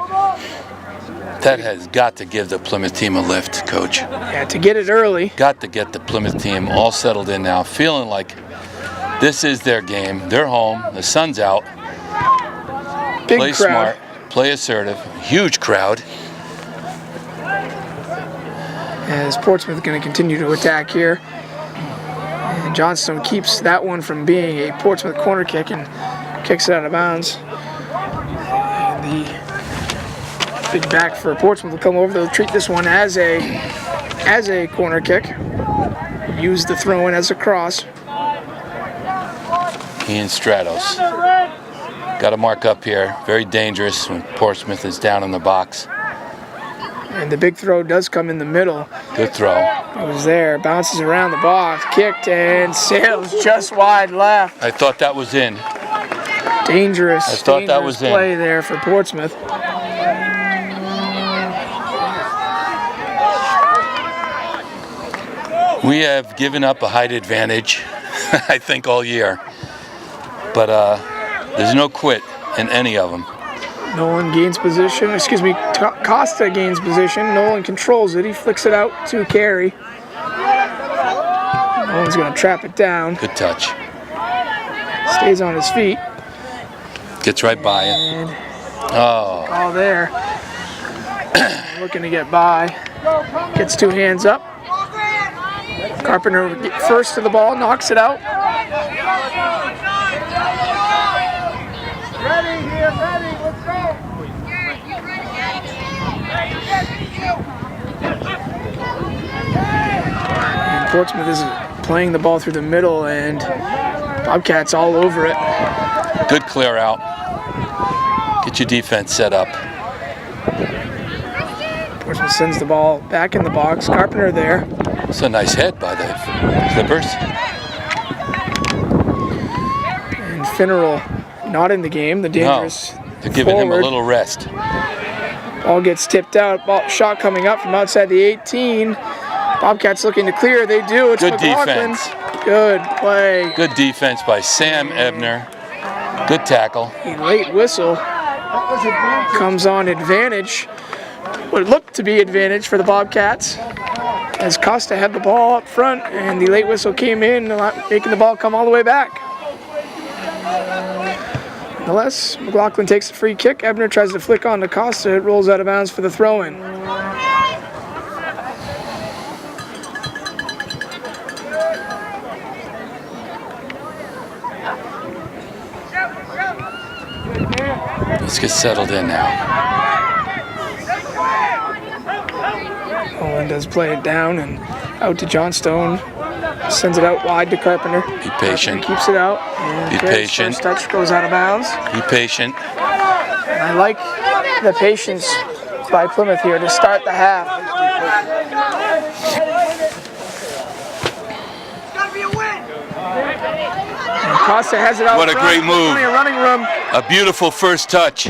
That has got to give the Plymouth team a lift, Coach. Yeah, to get it early. Got to get the Plymouth team all settled in now, feeling like this is their game. They're home. The sun's out. Big play crowd. Smart, play assertive. Huge crowd. As Portsmouth going to continue to attack here. And Johnstone keeps that one from being a Portsmouth corner kick and kicks it out of bounds. And the big back for Portsmouth will come over. They'll treat this one as a corner kick. Use the throw-in as a cross. Ian Stratos. Got to mark up here. Very dangerous when Portsmouth is down in the box. And the big throw does come in the middle. Good throw. It was there. Bounces around the box. Kicked and sails just wide left. I thought that was in. Dangerous. I thought that was in. Play there for Portsmouth. We have given up a height advantage, I think, all year. But there's no quit in any of them. Nolan gains position. Costa gains position. Nolan controls it. He flicks it out to Carey. Nolan's going to trap it down. Good touch. Stays on his feet. Gets right by it. And Oh, all there. Looking to get by. Gets two hands up. Carpenter gets first to the ball, knocks it out. Ready here, ready, let's go. And Portsmouth is playing the ball through the middle, and Bobcats all over it. good clear out. Get your defense set up. Portsmouth sends the ball back in the box. Carpenter there. It's a nice head by the Clippers. And Finneral not in the game. The dangerous they're giving him a forward. little rest. Ball gets tipped out. Shot coming up from outside the 18. Bobcats looking to clear. They do. It's Good McLaughlin. defense. Good play. Good defense by Sam Ebner. Good tackle. A late whistle comes on advantage. What looked to be advantage for the Bobcats, as Costa had the ball up front and the late whistle came in, making the ball come all the way back. Nonetheless, McLaughlin takes the free kick. Ebner tries to flick on to Costa. It rolls out of bounds for the throw-in. Let's get settled in now. Owen does play it down and out to Johnstone. Sends it out wide to Carpenter. Be patient. Carpenter keeps it out. And Be Carey's patient. first touch goes out of bounds. Be patient. And I like the patience by Plymouth here to start the half. And Costa has it out What a front. great move. Plenty of running room. A beautiful first touch.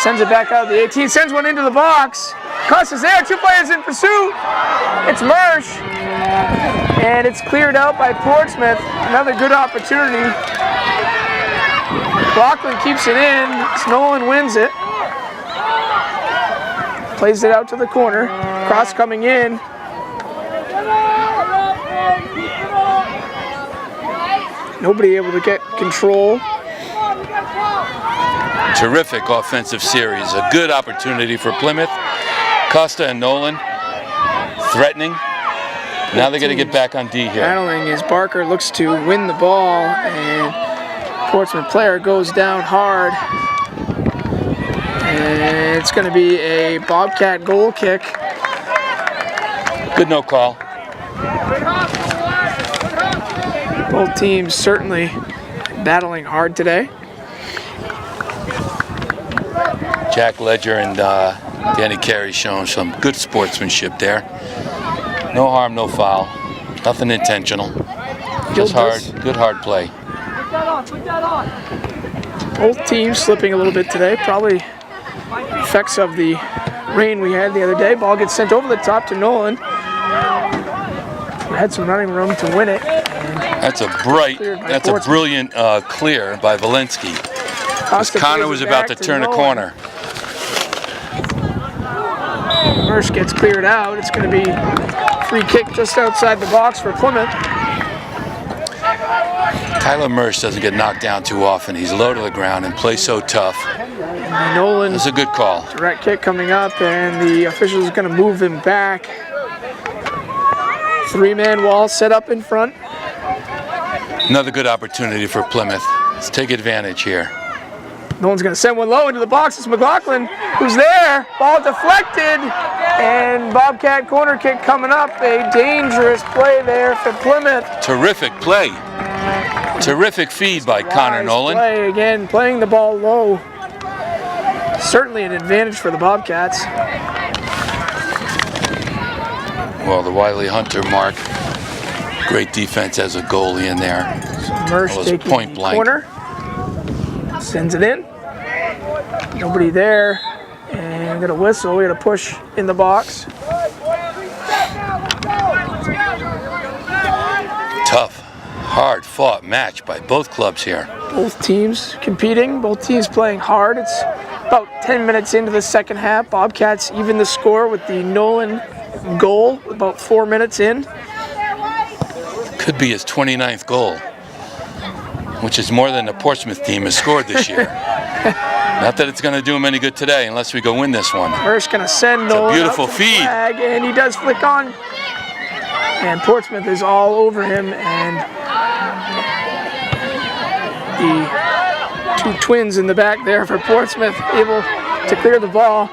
Sends it back out of the 18. Sends one into the box. Costa's there. 2 players in pursuit. It's Mersch. And it's cleared out by Portsmouth. Another good opportunity. McLaughlin keeps it in. Nolan wins it. Plays it out to the corner. Cross coming in. Nobody able to get control. Terrific offensive series. A good opportunity for Plymouth. Costa and Nolan threatening. Now they got to get back on D here. Battling as Barker looks to win the ball, and Portsmouth player goes down hard. And it's going to be a Bobcat goal kick. Good no call. Both teams certainly battling hard today. Jack Ledger and Danny Carey showing some good sportsmanship there. No harm, no foul. Nothing intentional. Just hard, good hard play. Both teams slipping a little bit today. Probably effects of the rain we had the other day. Ball gets sent over the top to Nolan. Had some running room to win it. That's a brilliant clear by Walensky. As Connor was about to turn a corner. Mersch gets cleared out. It's going to be free kick just outside the box for Plymouth. Tyler Mersch doesn't get knocked down too often. He's low to the ground and plays so tough. Nolan. That's a good call. Direct kick coming up, and the officials are going to move him back. 3-man wall set up in front. Another good opportunity for Plymouth. Let's take advantage here. Nolan's going to send one low into the box. It's McLaughlin who's there. Ball deflected, and Bobcat corner kick coming up. A dangerous play there for Plymouth. Terrific play. Terrific feed by Connor Nolan. Play again, playing the ball low. Certainly an advantage for the Bobcats. Well, the Wiley Hunter mark. Great defense as a goalie in there. Mersch taking point the blank. corner. Sends it in. Nobody there. And got a whistle. We got a push in the box. Tough, hard-fought match by both clubs here. Both teams competing. Both teams playing hard. It's about 10 minutes into the second half. Bobcats even the score with the Nolan goal about 4 minutes in. Could be his 29th goal, which is more than the Portsmouth team has scored this year. Not that it's going to do him any good today unless we go win this one. First going to send Nolan a beautiful out to the feed. flag, and he does flick on. And Portsmouth is all over him, and the two twins in the back there for Portsmouth able to clear the ball.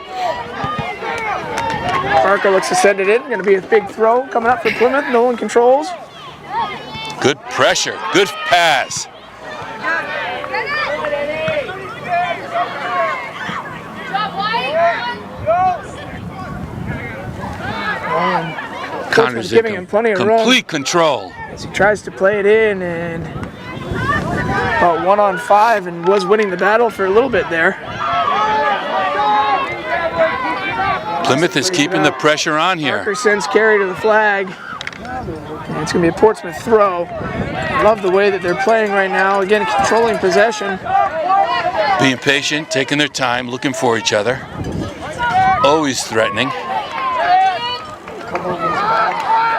Barker looks to send it in. Going to be a big throw coming up for Plymouth. Nolan controls. Good pressure, good pass. Connor's giving him plenty of room complete control. as he tries to play it in, and About 1-on-5 and was winning the battle for a little bit there. Plymouth is keeping the pressure on here. Parker sends carry to the flag. And it's going to be a Portsmouth throw. Love the way that they're playing right now. Again, controlling possession. Being patient, taking their time, looking for each other. Always threatening.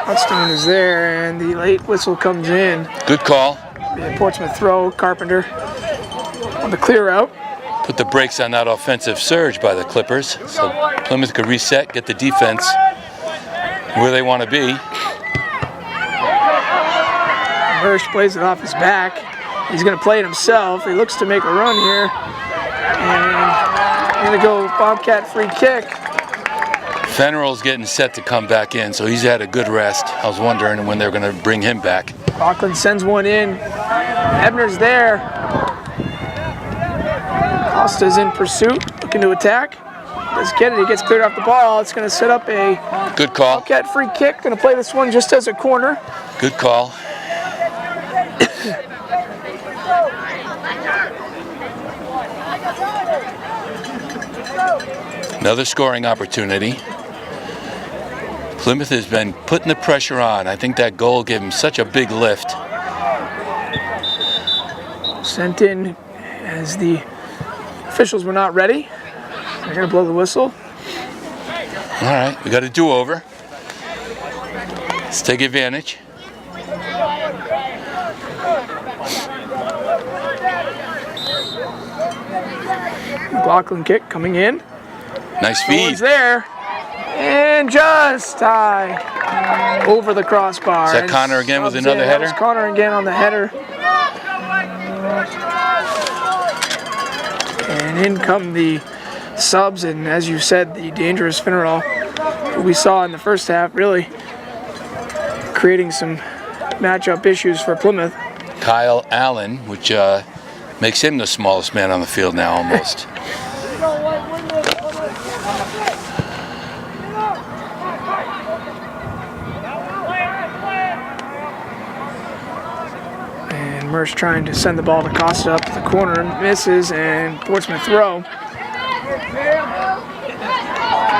Hudson is there, and the late whistle comes in. Good call. A Portsmouth throw. Carpenter on the clear out. Put the brakes on that offensive surge by the Clippers, so Plymouth could reset, get the defense where they want to be. Hirsch plays it off his back. He's going to play it himself. He looks to make a run here. And going to go Bobcat free kick. Fenneral's getting set to come back in, so he's had a good rest. I was wondering when they're going to bring him back. Auckland sends one in. Ebner's there. Costa's in pursuit, looking to attack. Does get it, he gets cleared off the ball. It's going to set up a good call. Bobcat free kick. Going to play this one just as a corner. Good call. Another scoring opportunity. Plymouth has been putting the pressure on. I think that goal gave him such a big lift. Sent in as the officials were not ready. They're going to blow the whistle. All right, we got a do-over. Let's take advantage. McLaughlin kick coming in. Nice No feed. one's there. And just high over the crossbar. Is that Connor again with Subs another in. header? That was Connor again on the header. And in come the subs, and as you said, the dangerous Finneral, who we saw in the first half, really creating some matchup issues for Plymouth. Kyle Allen, which makes him the smallest man on the field now almost. And Mersch trying to send the ball to Costa up to the corner, misses, and Portsmouth throw.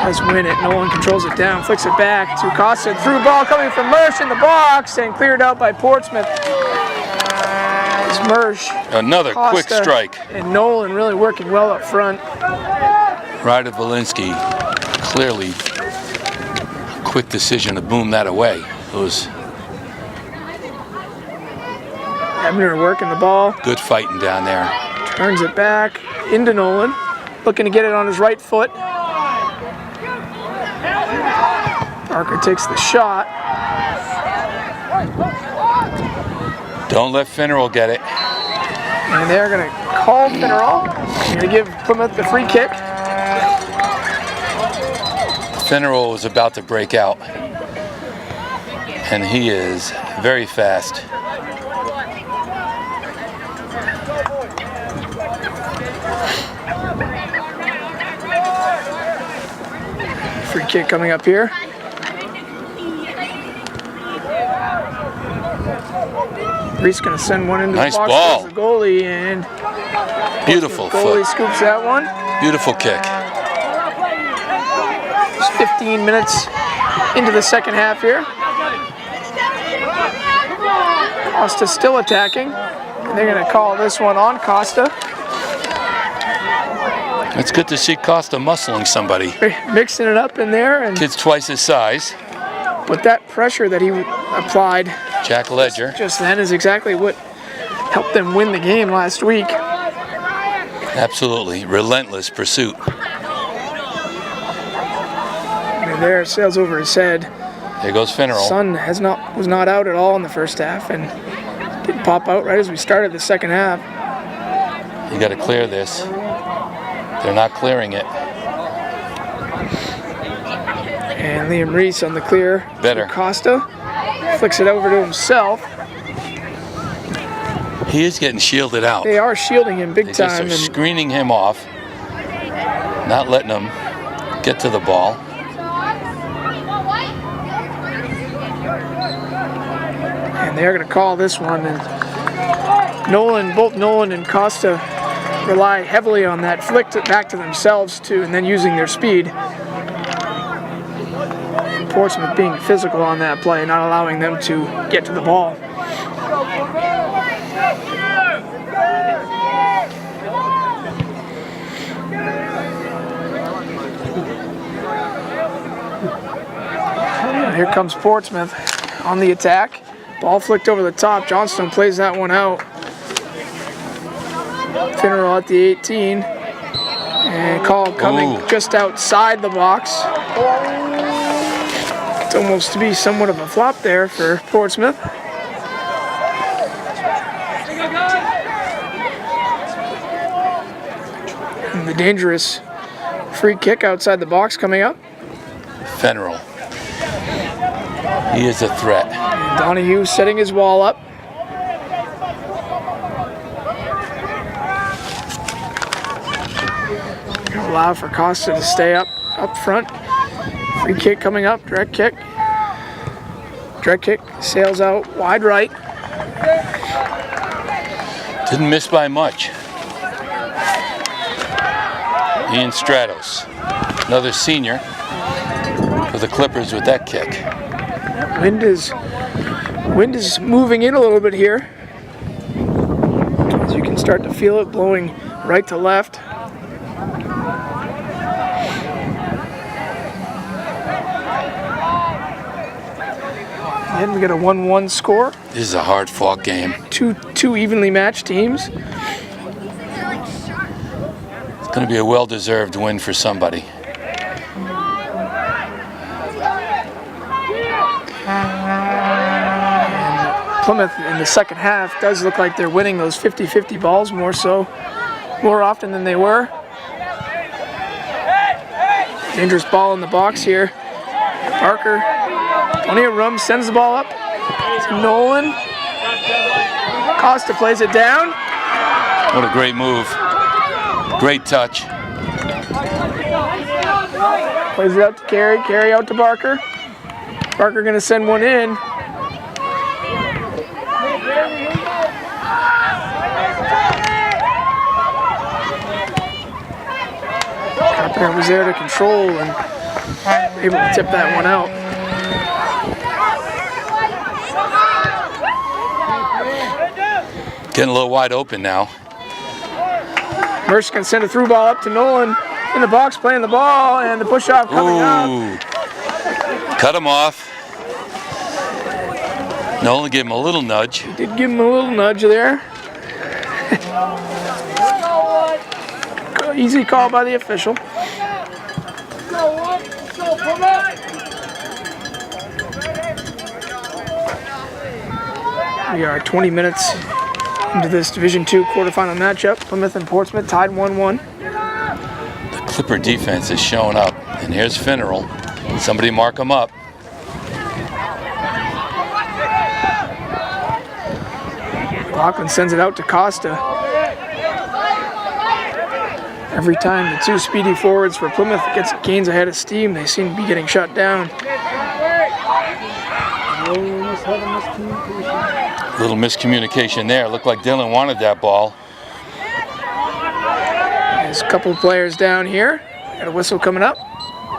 Does win it. Nolan controls it down, flicks it back to Costa. Through ball coming from Mersch in the box and cleared out by Portsmouth. It's Mersch. Another Costa, quick strike. And Nolan really working well up front. Ryder Valinsky, clearly a quick decision to boom that away. It was Ebner working the ball. good fighting down there. Turns it back into Nolan. Looking to get it on his right foot. Parker takes the shot. Don't let Finneral get it. And they're going to call Finneral. Going to give Plymouth the free kick. Finneral was about to break out. And he is very fast. Free kick coming up here. Reese going to send one into Nice the box. ball. There's the goalie, and Beautiful the goalie foot. scoops that one. Beautiful kick. It's 15 minutes into the second half here. Costa still attacking. And they're going to call this one on Costa. It's good to see Costa muscling somebody. Mixing it up in there, and Kid's twice his size. with that pressure that he applied Jack Ledger. just then is exactly what helped them win the game last week. Absolutely. Relentless pursuit. And there, sails over his head. There goes Finneral. Sun was not out at all in the first half, and didn't pop out right as we started the second half. You got to clear this. They're not clearing it. And Liam Reese on the clear. Better. Costa flicks it over to himself. He is getting shielded out. They are shielding him big They just time. are And screening him off, not letting him get to the ball. they're going to call this one. And Both Nolan and Costa rely heavily on that flick back to themselves too, and then using their speed. Portsmouth being physical on that play, not allowing them to get to the ball. Here comes Portsmouth on the attack. Ball flicked over the top. Johnstone plays that one out. Finneral at the 18. And call coming just outside the box. It's almost to be somewhat of a flop there for Portsmouth. And the dangerous free kick outside the box coming up. Finneral. He is a threat. And Donahue setting his wall up. Allow for Costa to stay up front. Free kick coming up, direct kick. Direct kick sails out wide right. Didn't miss by much. Ian Stratos, another senior for the Clippers with that kick. Wind is moving in a little bit here. As you can start to feel it blowing right to left. And we get a 1-1 score. This is a hard-fought game. Two evenly matched teams. It's going to be a well-deserved win for somebody. And Plymouth in the second half does look like they're winning those 50-50 balls more often than they were. Dangerous ball in the box here. Parker. Plenty of room, sends the ball up to Nolan. Costa plays it down. What a great move. Great touch. Plays it out to Carey. Carey out to Barker. Barker going to send one in. Carpenter was there to control and able to tip that one out. Getting a little wide open now. Mercer can send a through ball up to Nolan in the box, playing the ball, and the push-off coming out. Cut him off. Nolan gave him a little nudge. He did give him a little nudge there. Easy call by the official. We are 20 minutes into this Division II quarterfinal matchup. Plymouth and Portsmouth tied 1-1. The Clipper defense is showing up, and here's Finneral. Somebody mark him up. Lachlan sends it out to Costa. Every time the two speedy forwards for Plymouth gains ahead of steam, they seem to be getting shut down. A little miscommunication there. Looked like Dylan wanted that ball. There's a couple of players down here. Got a whistle coming up.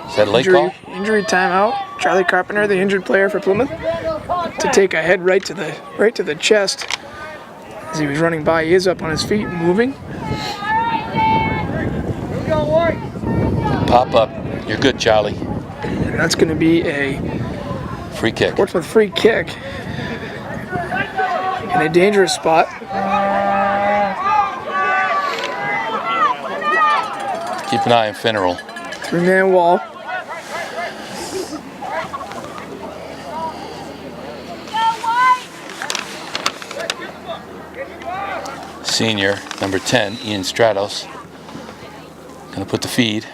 Is that a late call? Injury timeout. Charlie Carpenter, the injured player for Plymouth, to take a head right to the chest as he was running by. He is up on his feet, moving. Pop up. You're good, Charlie. And that's going to be a free kick. Portsmouth free kick in a dangerous spot. Keep an eye on Finneral. Three-man wall. Senior, number 10, Ian Stratos. Gonna put the feed.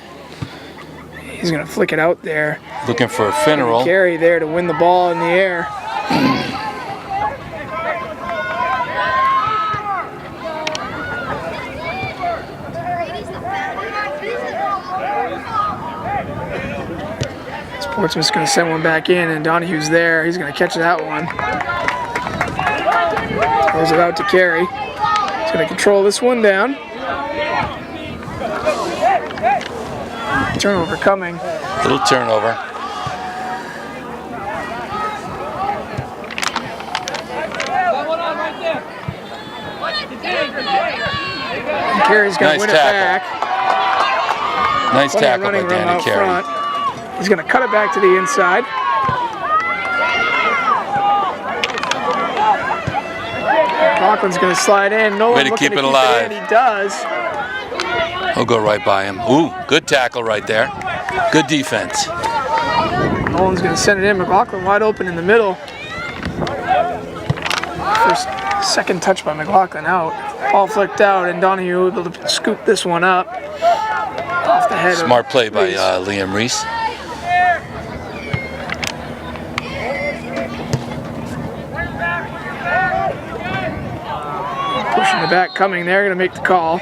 He's gonna flick it out there. Looking for a Finneral. Carey there to win the ball in the air. Portsmouth's going to send one back in, and Donahue's there. He's going to catch that one. Throws it out to Carey. He's going to control this one down. Turnover coming. Little turnover. And Carey's going to win it back. Nice tackle by Running room Danny out Carey. front. He's going to cut it back to the inside. McLaughlin's going to slide in. Nolan Way to keep it alive. He does. He'll go right by him. Ooh, good tackle right there. Good defense. Nolan's going to send it in. McLaughlin wide open in the middle. Second touch by McLaughlin out. Ball flicked out, and Donahue able to scoop this one up off the head. Smart play by Liam Reese. Pushing the back coming there, going to make the call.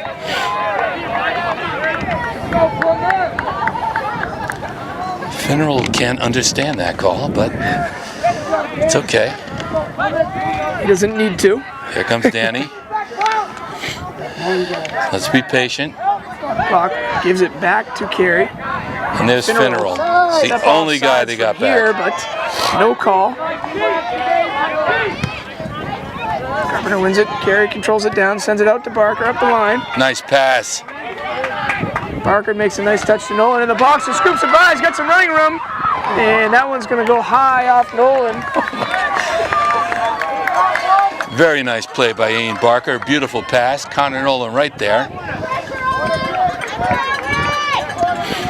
Finneral can't understand that call, but it's okay. He doesn't need to. Here comes Danny. Let's be patient. Clock gives it back to Carey. And there's Finneral. It's the only guy they got here, back. But no call. Carpenter wins it. Carey controls it down, sends it out to Barker up the line. Nice pass. Barker makes a nice touch to Nolan in the box and scoops it by. He's got some running room. And that one's going to go high off Nolan. Very nice play by Ian Barker. Beautiful pass. Connor Nolan right there.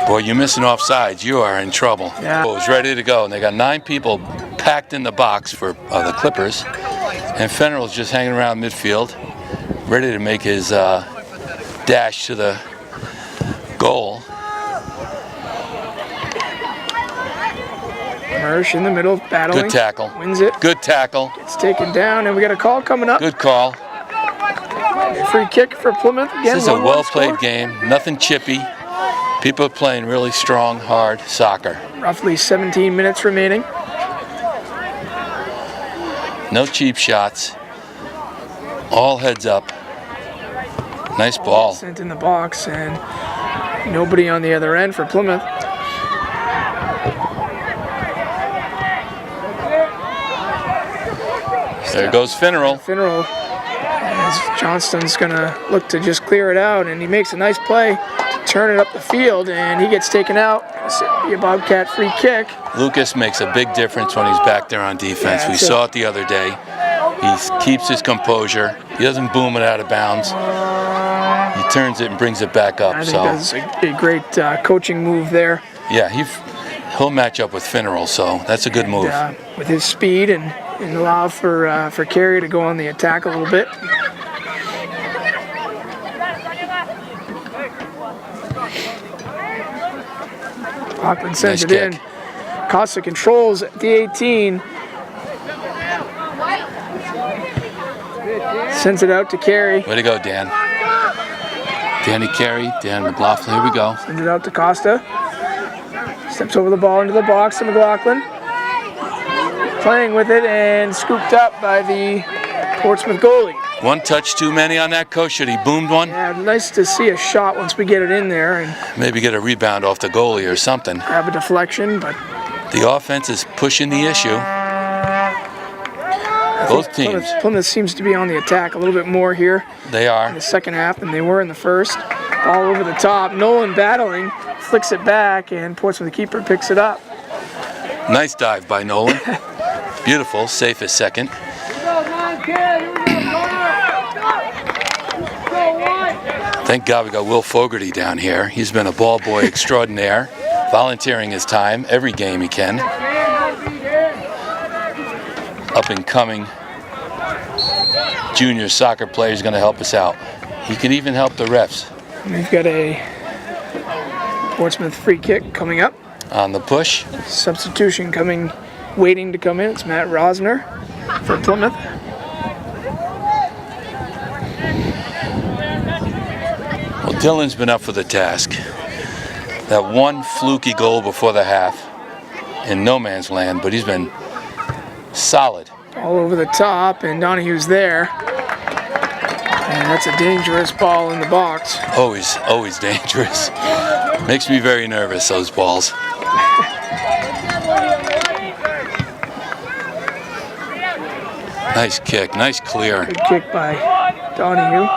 Boy, you're missing offsides. You are in trouble. Yeah. It was ready to go. And they got 9 people packed in the box for the Clippers. And Fenneral's just hanging around midfield, ready to make his dash to the goal. Marsh in the middle, battling. Good tackle. Wins it. Good tackle. It's taken down, and we got a call coming up. Good call. Free kick for Plymouth. Again, This is a 1-1 well-played score. game. Nothing chippy. People are playing really strong, hard soccer. Roughly 17 minutes remaining. No cheap shots. All heads up. Nice ball. Sent in the box, and nobody on the other end for Plymouth. There goes Finneral. Finneral, as Johnston's going to look to just clear it out, and he makes a nice play to turn it up the field, and he gets taken out. It's a Bobcat free kick. Lucas makes a big difference when he's back there on defense. Yeah, We saw it the other day. He keeps his composure. He doesn't boom it out of bounds. He turns it and brings it back up. I think that's a great coaching move there. Yeah, he'll match up with Finneral, so that's a good move. With his speed and allow for Carey to go on the attack a little bit. Auckland sends Nice it in. kick. Costa controls at the 18. Sends it out to Carey. Way to go, Dan. Danny Carey, Dan McLaughlin. Here we go. Sends it out to Costa. Steps over the ball into the box to McLaughlin. Playing with it and scooped up by the Portsmouth goalie. One touch too many on that, Coach. Should he boomed one? Yeah, nice to see a shot once we get it in there and Maybe get a rebound off the goalie or something. grab a deflection, but The offense is pushing the issue. Both teams. Plymouth seems to be on the attack a little bit more here They are. in the second half than they were in the first. Ball over the top. Nolan battling, flicks it back, and Portsmouth keeper picks it up. Nice dive by Nolan. Beautiful. Safe as second. Thank God we got Will Fogarty down here. He's been a ball boy extraordinaire, volunteering his time every game he can. Up and coming junior soccer player is going to help us out. He can even help the refs. We've got a Portsmouth free kick coming up. On the push. Substitution coming, waiting to come in. It's Matt Rosner for Plymouth. Well, Dylan's been up for the task. That one fluky goal before the half in no man's land, but he's been solid. All over the top, and Donahue's there. And That's a dangerous ball in the box. Always dangerous. Makes me very nervous, those balls. Nice kick, nice clear. Good kick by Donahue.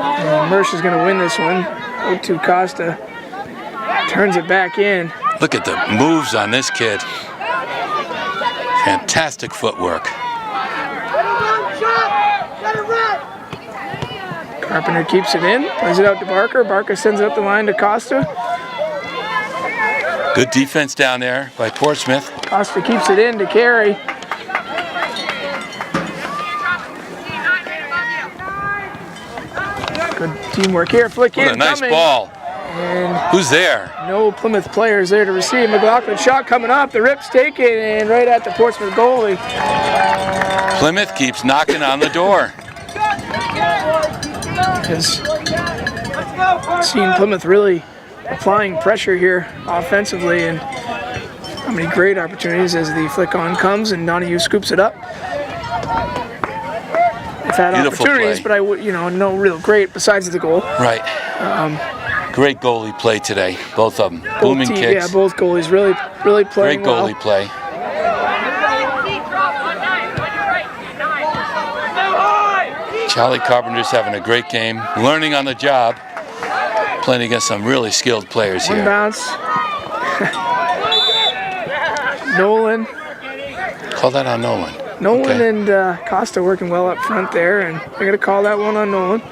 And Mersch is going to win this one. 0-2 Costa. Turns it back in. Look at the moves on this kid. Fantastic footwork. Carpenter keeps it in, plays it out to Barker. Barker sends it up the line to Costa. Good defense down there by Portsmouth. Costa keeps it in to Carey. Good teamwork here. Flick What in, a nice coming. ball. And Who's there? no Plymouth players there to receive. McLaughlin shot coming up. The rip's taken and right at the Portsmouth goalie. Plymouth keeps knocking on the door. Has seen Plymouth really applying pressure here offensively, and how many great opportunities as the flick on comes and Donahue scoops it up. They've had Beautiful opportunities, play. but no real great besides the goal. Right. Great goalie play today, both of them. Booming kicks. Yeah, both goalies really playing Great goalie play. Charlie Carpenter's having a great game, learning on the job, playing against some really skilled players One here. bounce. Nolan. Call that on Nolan. Nolan Okay. and Costa working well up front there, and they're going to call that one on Nolan.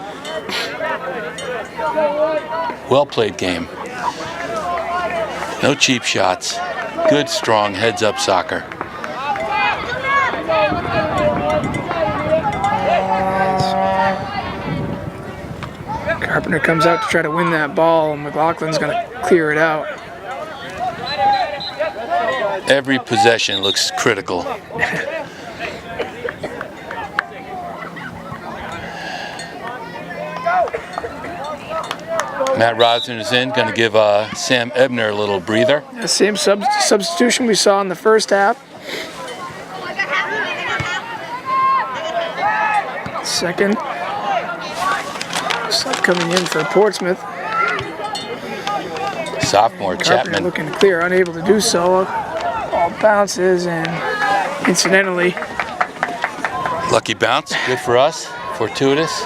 Well played game. No cheap shots. Good, strong, heads-up soccer. Carpenter comes out to try to win that ball, and McLaughlin's going to clear it out. Every possession looks critical. Matt Rosner is in, going to give Sam Ebner a little breather. The same substitution we saw in the first half. Second. Sub coming in for Portsmouth. Sophomore Carpenter Chapman. looking to clear, unable to do so. All bounces, and incidentally, Lucky bounce, good for us. Fortuitous.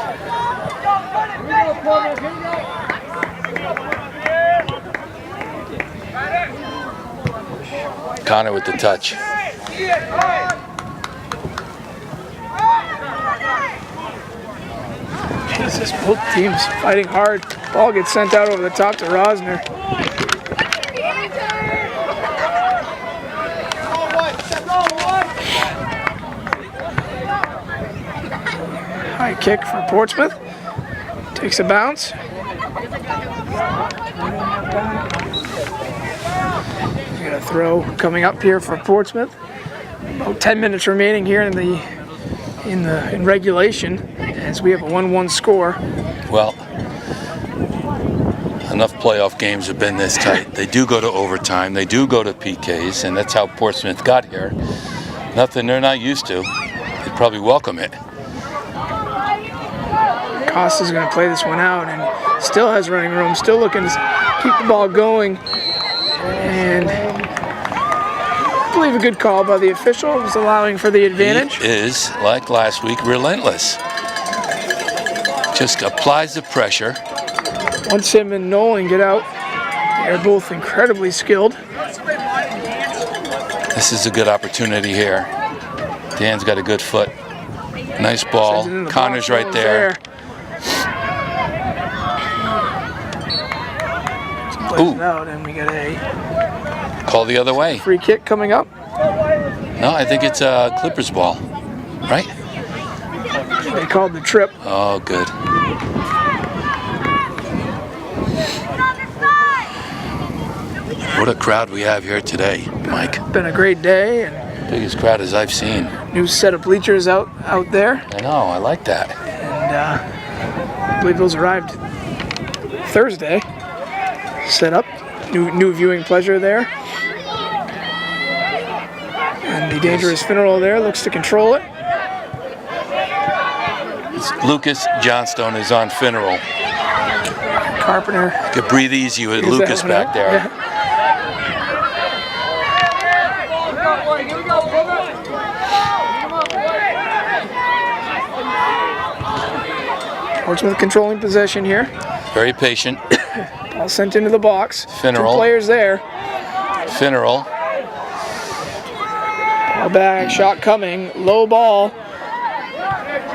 Connor with the touch. Jesus, both teams fighting hard. Ball gets sent out over the top to Rosner. High kick for Portsmouth. Takes a bounce. We got a throw coming up here for Portsmouth. About 10 minutes remaining here in regulation, as we have a 1-1 score. Well, enough playoff games have been this tight. They do go to overtime. They do go to PKs, and that's how Portsmouth got here. Nothing they're not used to. They'd probably welcome it. Costa's going to play this one out and still has running room, still looking to keep the ball going. And I believe a good call by the official was allowing for the advantage. He is, like last week, relentless. Just applies the pressure. Once him and Nolan get out, they're both incredibly skilled. This is a good opportunity here. Dan's got a good foot. Nice ball. Sends it in the Connor's box, right Nolan's there. Plays it out, and we got a Call the other way. free kick coming up. No, I think it's a Clippers ball, right? They called the trip. Oh, good. What a crowd we have here today, Mike. Been a great day, and Biggest crowd as I've seen. new set of bleachers out there. I know, I like that. And I believe those arrived Thursday. Set up, new viewing pleasure there. And the dangerous Finneral there looks to control it. Lucas Johnstone is on Finneral. Carpenter. You could breathe easy with Lucas back there. Yeah. Portsmouth controlling possession here. Very patient. Ball sent into the box. Finneral. 2 players there. Finneral. Ball back, shot coming, low ball.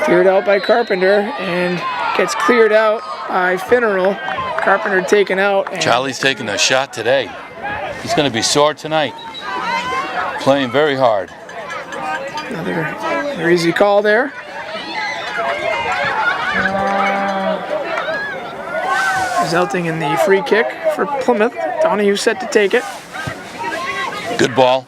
Cleared out by Carpenter and gets cleared out by Finneral. Carpenter taken out. And Charlie's taking a shot today. He's going to be sore tonight. Playing very hard. another easy call there. Resulting in the free kick for Plymouth. Donahue set to take it. Good ball.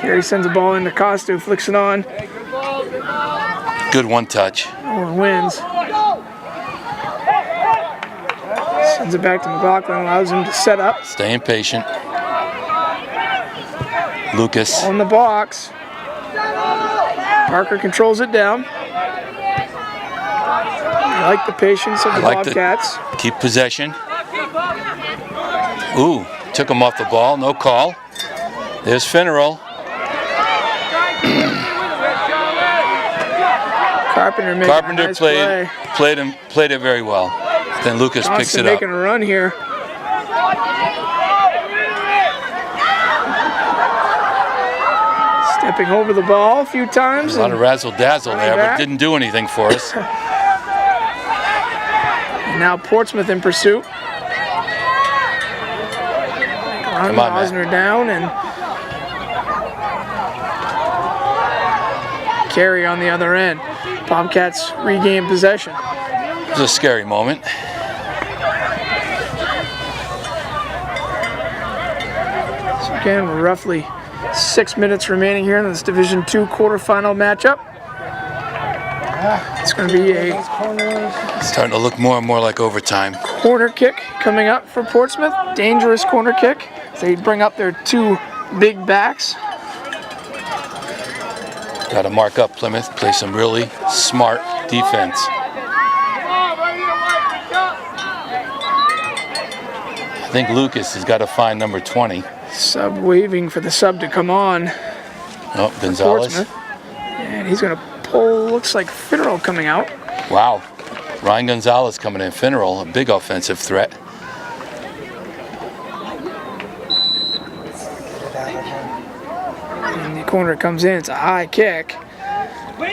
Carey sends a ball into Costa, who flicks it on. Good one touch. Nolan wins. Sends it back to McLaughlin, allows him to set up. Staying patient. Lucas. On the box. Parker controls it down. I like the patience of the Bobcats. Keep possession. Ooh, took him off the ball, no call. There's Finneral. Carpenter making a nice play. Played it very well. Then Lucas picks it up. Making a run here. Stepping over the ball a few times. A lot of razzle-dazzle there, but didn't do anything for us. And now Portsmouth in pursuit. Come on, Osner down and Carey on the other end. Bobcats regain possession. It was a scary moment. So again, we're roughly 6 minutes remaining here in this Division II quarterfinal matchup. It's going to be a It's starting to look more and more like overtime. corner kick coming up for Portsmouth. Dangerous corner kick. They bring up their 2 big backs. Got to mark up Plymouth, play some really smart defense. I think Lucas has got to find number 20. Sub waving for the sub to come on. Oh, Gonzalez. And he's going to pull, looks like Finneral coming out. Wow. Ryan Gonzalez coming in. Finneral, a big offensive threat. And the corner comes in. It's a high kick.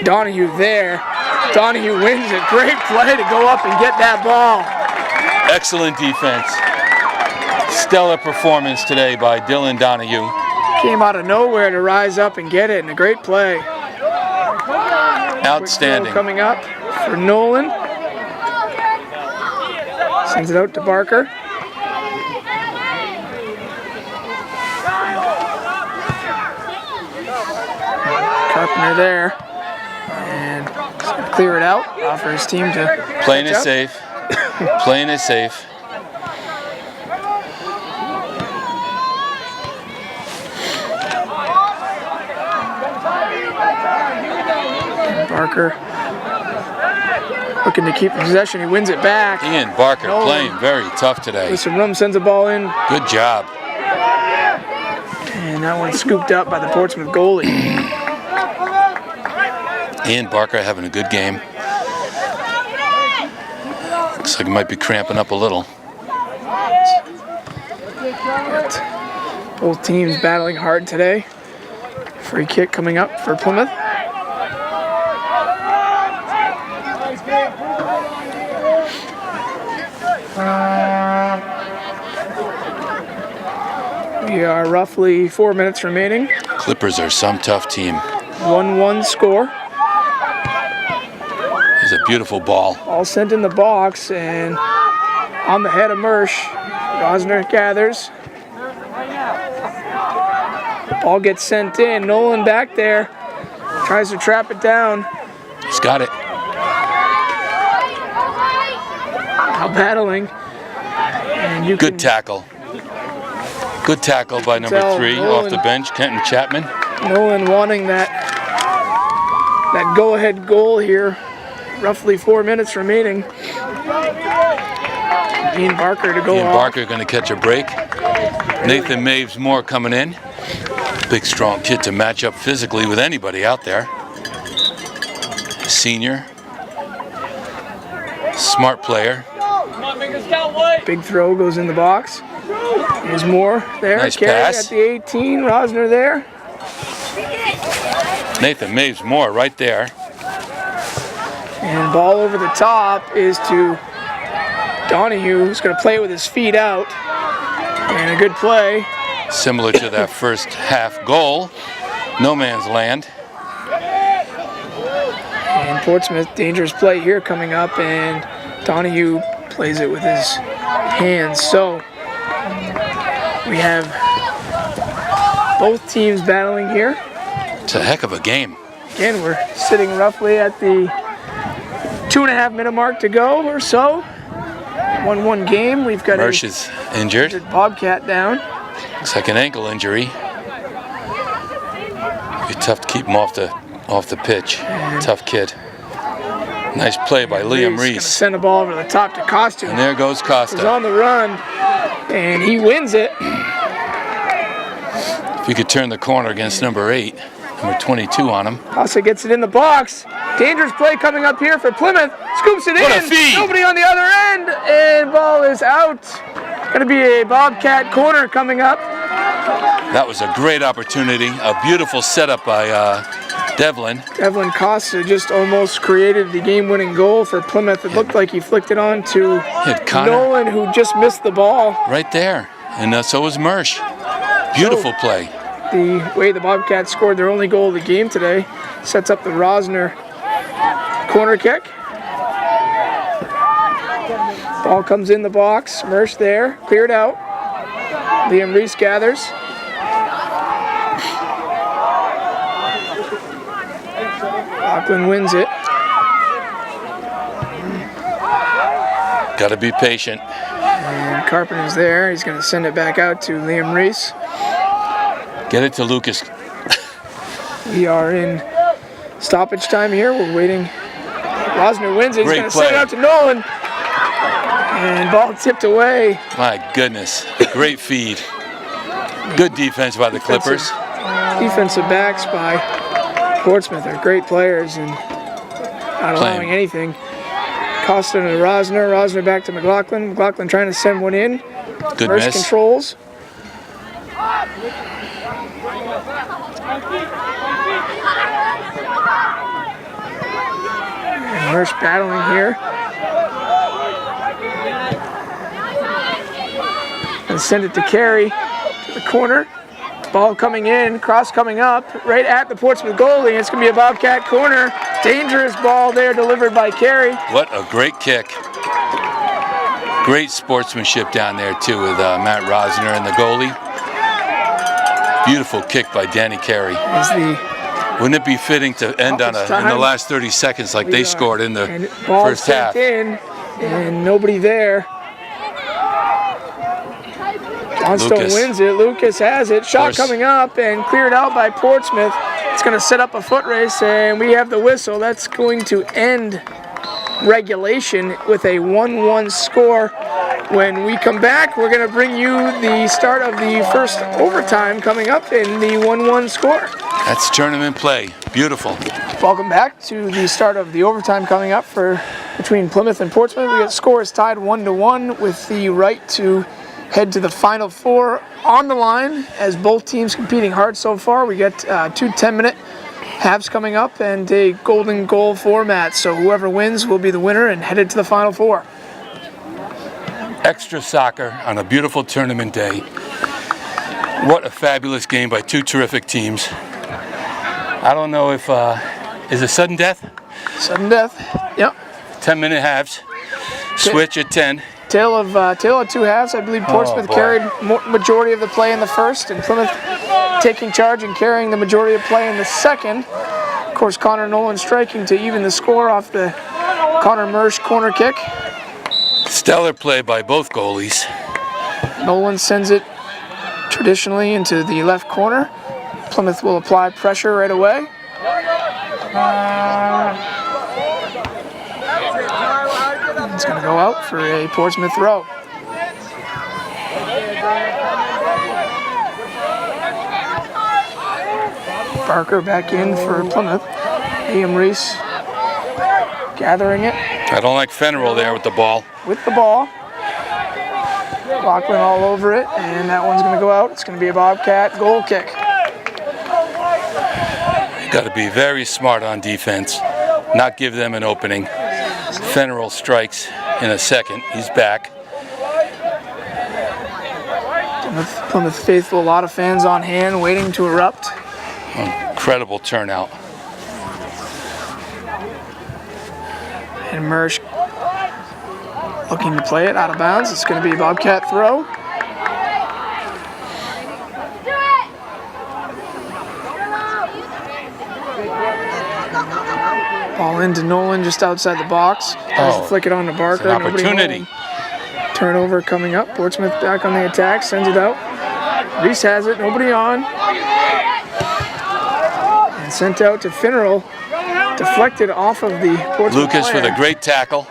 Donahue there. Donahue wins it. Great play to go up and get that ball. Excellent defense. Stellar performance today by Dylan Donahue. Came out of nowhere to rise up and get it, and a great play. Outstanding. Coming up for Nolan. Sends it out to Barker. Carpenter there. And he's going to clear it out. For his team to Playing it safe. Playing it safe. Barker looking to keep possession. He wins it back. Ian Barker playing very tough today. With some room, sends a ball in. Good job. And that one's scooped up by the Portsmouth goalie. Ian Barker having a good game. Looks like he might be cramping up a little. But both teams battling hard today. Free kick coming up for Plymouth. We are roughly 4 minutes remaining. Clippers are some tough team. 1-1 score. It's a beautiful ball. All sent in the box and on the head of Mersch. Rosner gathers. Ball gets sent in. Nolan back there. Tries to trap it down. He's got it. Now battling. And you Good tackle. Good tackle by number 3 off the bench, Kenton Chapman. Nolan wanting that go-ahead goal here. Roughly 4 minutes remaining. Ian Barker to go Ian off. Barker going to catch a break. Nathan Maves Moore coming in. Big, strong kid to match up physically with anybody out there. Senior. Smart player. Big throw goes in the box. There's Moore there. Nice Carey pass. at the 18. Rosner there. Nathan Maves Moore right there. And ball over the top is to Donahue, who's going to play it with his feet out. And a good play. Similar to that first half goal. No man's land. And Portsmouth, dangerous play here coming up, and Donahue plays it with his hands. So we have both teams battling here. It's a heck of a game. Again, we're sitting roughly at the 2.5 minute mark to go or so. 1-1 game. We've got Mersch is injured. Bobcat down. Looks like an ankle injury. Be tough to keep him off the pitch. Tough kid. Nice play by Liam Reese. Send the ball over the top to Costa. And there goes He's Costa. on the run, and he wins it. If you could turn the corner against number 8, number 22 on him. Costa gets it in the box. Dangerous play coming up here for Plymouth. Scoops it What in. a feed. Nobody on the other end, and ball is out. Going to be a Bobcat corner coming up. That was a great opportunity. A beautiful setup by Devlin. Devlin Costa just almost created the game-winning goal for Plymouth. It looked like he flicked it on to Hit Connor Nolan, who just missed the ball. right there. And so was Mersch. Beautiful play. The way the Bobcats scored their only goal of the game today sets up the Rosner corner kick. Ball comes in the box. Mersch there, cleared out. Liam Reese gathers. Auckland wins it. Got to be patient. And Carpenter's there. He's going to send it back out to Liam Reese. Get it to Lucas. We are in stoppage time here. We're waiting. Rosner wins it. He's Great going to send it play. out to Nolan. And ball tipped away. My goodness. Great feed. Good defense by the Clippers. Defensive backs by Portsmouth are great players and not allowing anything. Costa to Rosner. Rosner back to McLaughlin. McLaughlin trying to send one in. Good Mersch miss. controls. And Mersch battling here. And send it to Carey to the corner. Ball coming in, cross coming up, right at the Portsmouth goalie. It's going to be a Bobcat corner. Dangerous ball there delivered by Carey. What a great kick. Great sportsmanship down there too with Matt Rosner and the goalie. Beautiful kick by Danny Carey. Wouldn't it be fitting to end on in the last 30 seconds like they scored in the first half? In, and nobody there. Johnstone Lucas. wins it. Lucas has it. Shot coming up and cleared out by Portsmouth. It's going to set up a foot race, and we have the whistle. That's going to end regulation with a 1-1 score. When we come back, we're going to bring you the start of the first overtime coming up in the 1-1 score. That's tournament play. Beautiful. Welcome back to the start of the overtime coming up between Plymouth and Portsmouth. We got scores tied 1-1 with the right to head to the Final Four on the line as both teams competing hard so far. We got 2 10-minute halves coming up and a golden goal format. So whoever wins will be the winner and headed to the Final Four. Extra soccer on a beautiful tournament day. What a fabulous game by two terrific teams. I don't know if, is it sudden death? Sudden death, yep. 10-minute halves. Switch at 10. Tale of 2 halves. I believe Portsmouth carried majority of the play in the first, and Plymouth taking charge and carrying the majority of play in the second. Of course, Connor Nolan striking to even the score off the Connor Mersch corner kick. Stellar play by both goalies. Nolan sends it traditionally into the left corner. Plymouth will apply pressure right away. It's going to go out for a Portsmouth throw. Barker back in for Plymouth. Liam Reese gathering it. I don't like Fennerell there with the ball. With the ball. Lachlan all over it, and that one's going to go out. It's going to be a Bobcat goal kick. Got to be very smart on defense, not give them an opening. Fennerell strikes in a second. He's back. Plymouth faithful, a lot of fans on hand waiting to erupt. Incredible turnout. And Mersch looking to play it out of bounds. It's going to be a Bobcat throw. Ball into Nolan just outside the box. Tries to flick it on to Barker. It's an opportunity. Turnover coming up. Portsmouth back on the attack. Sends it out. Reese has it. Nobody on. And sent out to Finnerl. Deflected off of the Portsmouth Lucas player. with a great tackle.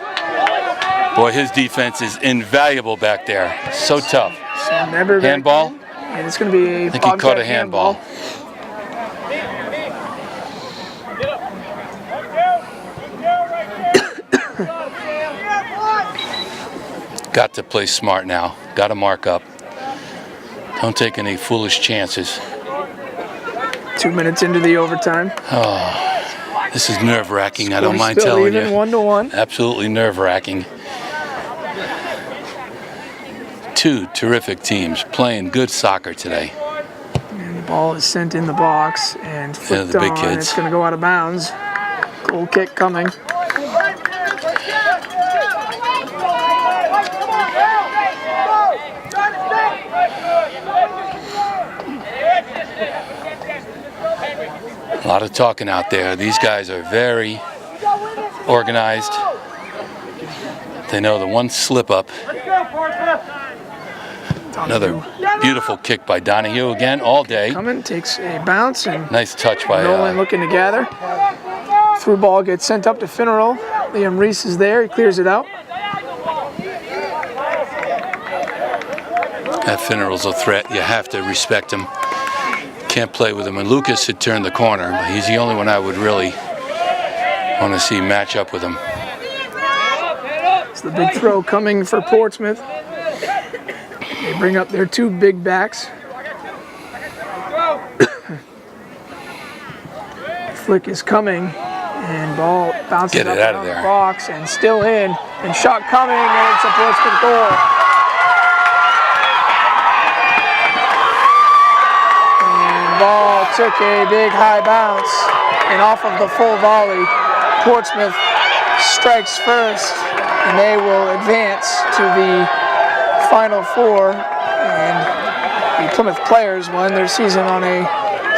Boy, his defense is invaluable back there. So tough. So never handball? And it's going to be a I think he caught a handball. Got to play smart now. Got to mark up. Don't take any foolish chances. 2 minutes into the overtime. Oh, this is nerve-wracking. I don't mind telling you. 1-1. Absolutely nerve-wracking. Two terrific teams playing good soccer today. And the ball is sent in the box and flipped the big on. kids. It's going to go out of bounds. Goal kick coming. A lot of talking out there. These guys are very organized. They know the one slip up. Another beautiful kick by Donahue again all day. Coming, takes a bounce and nice touch by Nolan looking to gather. Through ball gets sent up to Finnerl. Liam Reese is there. He clears it out. That Finnerl's a threat. You have to respect him. Can't play with him. And Lucas had turned the corner, but he's the only one I would really want to see match up with him. It's the big throw coming for Portsmouth. They bring up their two big backs. Flick is coming, and ball bounces Get it up out of the there. box and still in. And shot coming, and it's a Portsmouth goal. And ball took a big high bounce, and off of the full volley, Portsmouth strikes first, and they will advance to the Final Four. And the Plymouth players will end their season on a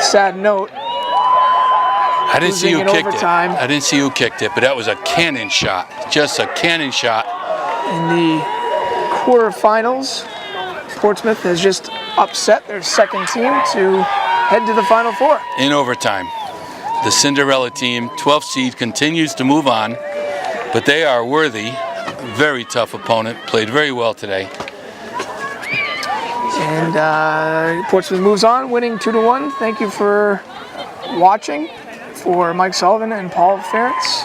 sad note. I didn't see who in kicked overtime. it. I didn't see who kicked it, but that was a cannon shot. Just a cannon shot. In the quarterfinals, Portsmouth has just upset their second team to head to the Final Four. In overtime. The Cinderella team, 12th seed, continues to move on, but they are worthy. Very tough opponent. Played very well today. And Portsmouth moves on, winning 2-1. Thank you for watching. For Mike Sullivan and Paul Ferentz.